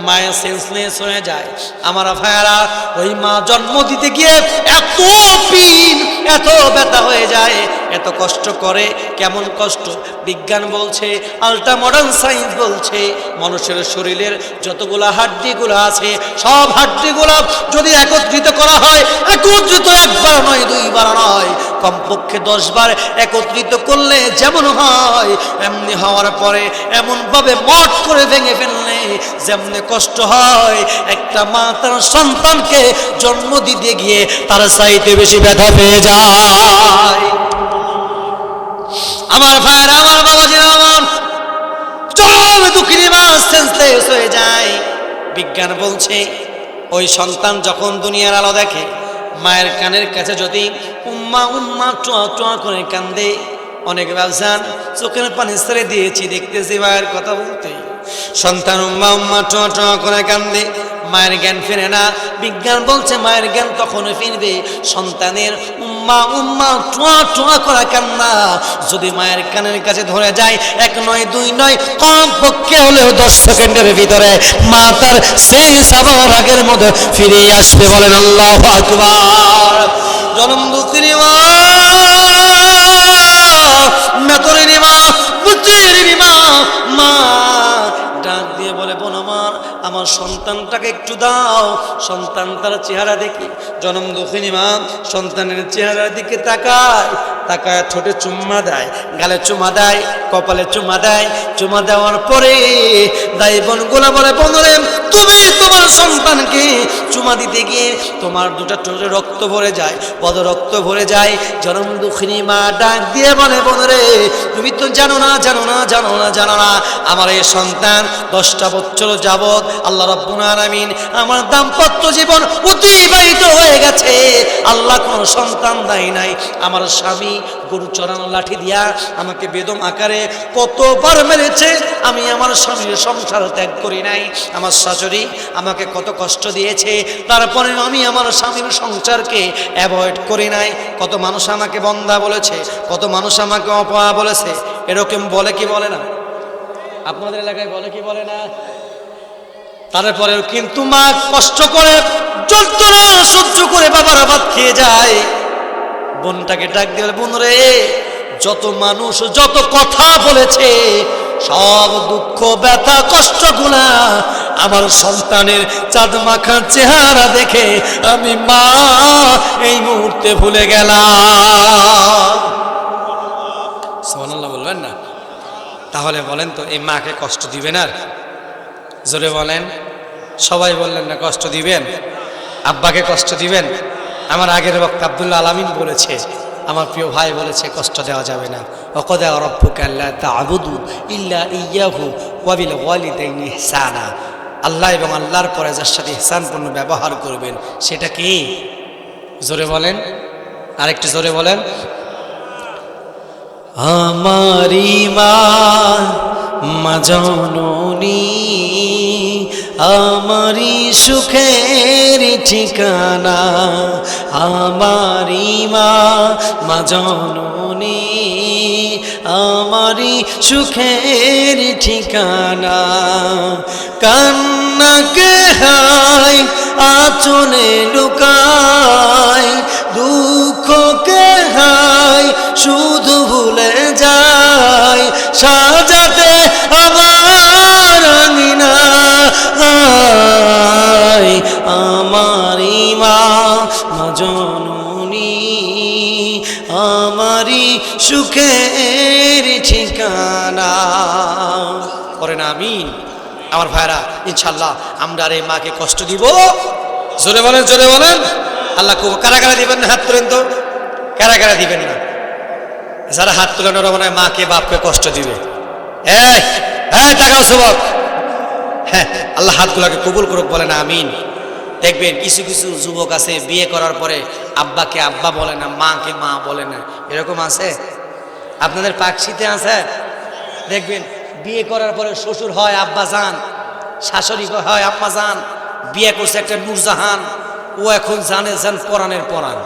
মায়ের সেন্সলেস হয়ে যায়। আমার ভাইয়ারা ওই মা জন্ম দিতে গিয়ে এত পিন, এত ব্যথা হয়ে যায়, এত কষ্ট করে। কেমন কষ্ট বিজ্ঞান বলছে, আল্ট্রা মডার্ন সায়েন্স বলছে, মানুষের শরীরের যতগুলা হাড্ডিগুলো আছে সব হাড্ডিগুলো যদি একত্রিত করা হয়, একত্রিত 1 বার নয় 2 বার নয়, কমপক্ষে 10 বার একত্রিত করলে যেমন হয় এমনি হওয়ার পরে এমনভাবে মট করে ভেঙে ফেললে যেমনি কষ্ট হয়, একটা মা তার সন্তানকে জন্ম দিতে গিয়ে তার চাইতে বেশি ব্যথা পেয়ে যায়। আমার ভাইরা, আমার বাবাজিরা, আমার চরম দুঃখিনী মা সেন্সলেস হয়ে যায়। বিজ্ঞান বলছে ওই সন্তান যখন দুনিয়ার আলো দেখে, মায়ের কানের কাছে যদি উম্মা উম্মা টোয়া টোয়া করে কান্দে, অনেক ব্যবসান চোখের পানি ছেড়ে দিয়েছি দেখতেছি মায়ের কথা বলতে, সন্তান উম্মা উম্মা টোয়া টোয়া করে কান্দে, মায়ের জ্ঞান ফিরে না। বিজ্ঞান বলছে মায়ের জ্ঞান তখন ফিরবে সন্তানের উম্মা উম্মা টোয়া টোয়া করা কান্না যদি মায়ের কানের কাছে ধরে যায়, 1 নয় 2 নয়, কমপক্ষে হলেও 10 সেকেন্ডের ভিতরে মা তার সেই সাবার আগের মধ্যে ফিরে আসবে। বলেন আল্লাহু আকবার। জনম দুঃখিনী মা, মেতরিনী মা, বুদ্ধিরিনী মা, মা ডাক দিয়ে বলে, বোন আমার, আমার সন্তানটাকে একটু দাও। সন্তান তার চেহারা দেখি জনম দুঃখিনী মা সন্তানের চেহারার দিকে তাকায়, তাকায় ঠোঁটে চুম্মা দেয়, গালে চুমা দেয়, কপালে চুমা দেয়। চুমা দেওয়ার পরে দাই বোনগুলা বলে, বোনরে তুমি তোমার সন্তানকে চুমা দিতে গিয়ে তোমার দুটো ঠোঁটে রক্ত ভরে যায়, পদ রক্ত ভরে যায়। জনম দুঃখিনী মা ডাক দিয়ে বলে, বোনরে তুমি তো জানো না আমার এই সন্তান 10টা বছর যাবৎ আল্লাহ রাব্বুল আলামিন আমার দাম্পত্য জীবন অতিবাহিত হয়ে গেছে, আল্লাহ কোনো সন্তান দেয় নাই। আমার স্বামী গরু চড়ানো লাঠি দিয়া আমাকে বেদম আকারে কতবার মেরেছে, আমি আমার স্বামীর সংসার ত্যাগ করি নাই। আমার শাশুড়ি আমাকে কত কষ্ট দিয়েছে, তারপরে আমি আমার স্বামীর সংসারকে অ্যাভয়েড করি নাই। কত মানুষ আমাকে বন্ধা বলেছে, কত মানুষ আমাকে অপয়া বলেছে। এরকম বলে কি বলে না? আপনাদের এলাকায় বলে কি বলে না? তারপরেও কিন্তু মা কষ্ট করে যন্ত্রণা সহ্য করে বাবার ভাত খেয়ে যায়। বোনটাকে ডাক দিয়ে বলে, বোন রে যত মানুষ যত কথা বলেছে সব দুঃখ ব্যথা কষ্টগুলা আমার সন্তানের চাঁদ মাখা চেহারা দেখে আমি মা এই মুহূর্তে ভুলে গেলাম। সুবহানাল্লাহ বলবেন না? তাহলে বলেন তো এই মাকে কষ্ট দিবেন? আর জোরে বলেন। সবাই বললেন না কষ্ট দিবেন? আব্বাকে কষ্ট দিবেন? আমার আগের বক্তা আব্দুল্লাহ আলামিন বলেছে, আমার প্রিয় ভাই বলেছে কষ্ট দেওয়া যাবে না। ওয়াকাদা রাব্বুকা আল্লা তা'বুদু ইল্লা ইয়্যাহু ওয়া বিল ওয়ালিদাইনি ইহসানা। আল্লাহ এবং আল্লাহর পরে যার সাথে ইহসানপূর্ণ ব্যবহার করবেন সেটা কি? জোরে বলেন, আরেকটু জোরে বলেন। আমারি মা মা জননী আমারি সুখের ঠিকানা, আমারি মা মা জননী আমারি সুখের ঠিকানা। কান্নাকে হায় আঁচলে লুকায়, দুঃখকে হায় শুধু ভুলে যায়, সাজাতে আমার আঙিনা আমারি মা মা জননী আমারি সুখের ঠিকানা। করেন আমিন। আমার ভাইরা ইনশাল্লাহ আমরা আর এই মাকে কষ্ট দিব? জোরে বলেন, জোরে বলেন। আল্লাহ কারা কারা দিবেন না? হাত তুলেন তো, কারা কারা দিবেন না? যারা হাত তুলেন ওরা মনে হয় মাকে বাপকে কষ্ট দিবে। তাকাও যুবক, হ্যাঁ আল্লাহ হাতগুলোকে কবুল করুক, বলেন আমিন। দেখবেন কিছু কিছু যুবক আছে বিয়ে করার পরে আব্বাকে আব্বা বলে না, মাকে মা বলে না, এরকম আছে? আপনাদের পাকশিতে আছে? দেখবেন বিয়ে করার পরে শ্বশুর হয় আব্বা জান, শাশুড়ি হয় আম্মা জান। বিয়ে করছে একটা নূরজাহান, ও এখন জানে জান পরাণের পরাণ।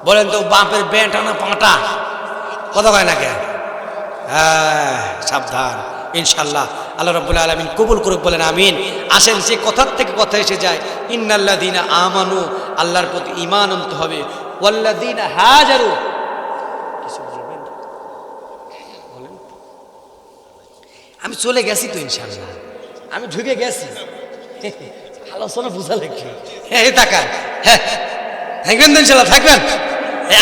বলেন তো বাপের বেটা না পাঁটা? কথা কয় না কে? হ্যাঁ সাবধান। ইনশাল্লাহ আল্লাহ রাব্বুল আলামিন কবুল করুক, বলেন আমিন। আসেন যে কথার থেকে কথা এসে যায়, ইন্নাল্লাযীনা আমানু, আল্লাহর প্রতি ঈমান আনতে হবে, ওয়াল্লাযীনা হাজারু। কিছু বলবেন? বলেন। আমি চলে গেছি তো ইনশাল্লাহ, আমি ঢুকে গেছি। আলোচনা বুঝা লাগবে। হ্যাঁ তাকান, হ্যাঁ থাকবেন তো ইনশাল্লাহ, থাকবেন।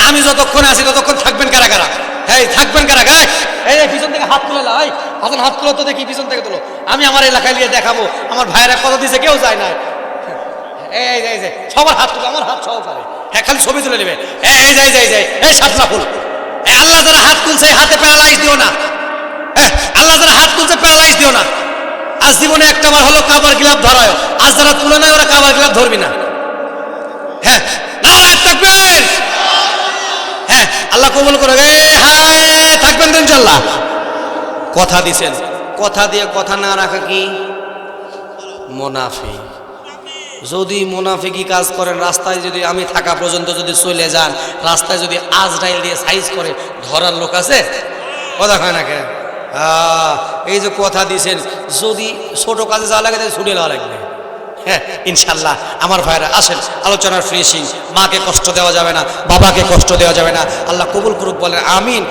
আমি যতক্ষণ আছি ততক্ষণ থাকবেন কারা কারা? হ্যাঁ থাকবেন কারা কারা? এই পিছন থেকে হাত তুলে লাই, হাসান হাত তুলো তো দেখি, পিছন থেকে তুলো। আমি আমার এলাকায় নিয়ে দেখাবো আমার ভাইয়েরা কত দিছে, কেউ যায় না। এই যে সবার হাত তুলো, আমার হাত সহকারে। হ্যাঁ খালি ছবি তুলে নেবে। এই যাই এই সাতলা ফুল। আল্লাহ যারা হাত তুলছে হাতে প্যারালাইজ দিও না। হ্যাঁ আল্লাহ যারা হাত তুলছে প্যারালাইজ দিও না। আজ জীবনে একটা বার হলো কাবার গিলাফ ধরায়, আজ যারা তুলে নেয় ওরা কাবার গিলাফ ধরবি না। হ্যাঁ নারায়ে তাকবীর। হ্যাঁ আল্লাহ কবুল করে। হ্যাঁ থাকবেন তো ইনশাল্লাহ। কথা দিছেন, কথা দিয়ে কথা না রাখা কি মুনাফিক। যদি মুনাফিকি কাজ করেন, রাস্তায় যদি আমি থাকা পর্যন্ত যদি চলে যান, রাস্তায় যদি আজরাইল দিয়ে সাইজ করে ধরার লোক আছে? কথা হয় না কেন? এই যে কথা দিছেন, যদি ছোট কাজে যাওয়া লাগে তাহলে ছুটে যাওয়া লাগবে। হ্যাঁ ইনশাল্লাহ আমার ভাইরা আসেন আলোচনার ফিনিশিং। মাকে কষ্ট দেওয়া যাবে না, বাবাকে কষ্ট দেওয়া যাবে না। আল্লাহ কবুল করুক, বলেন আমিন।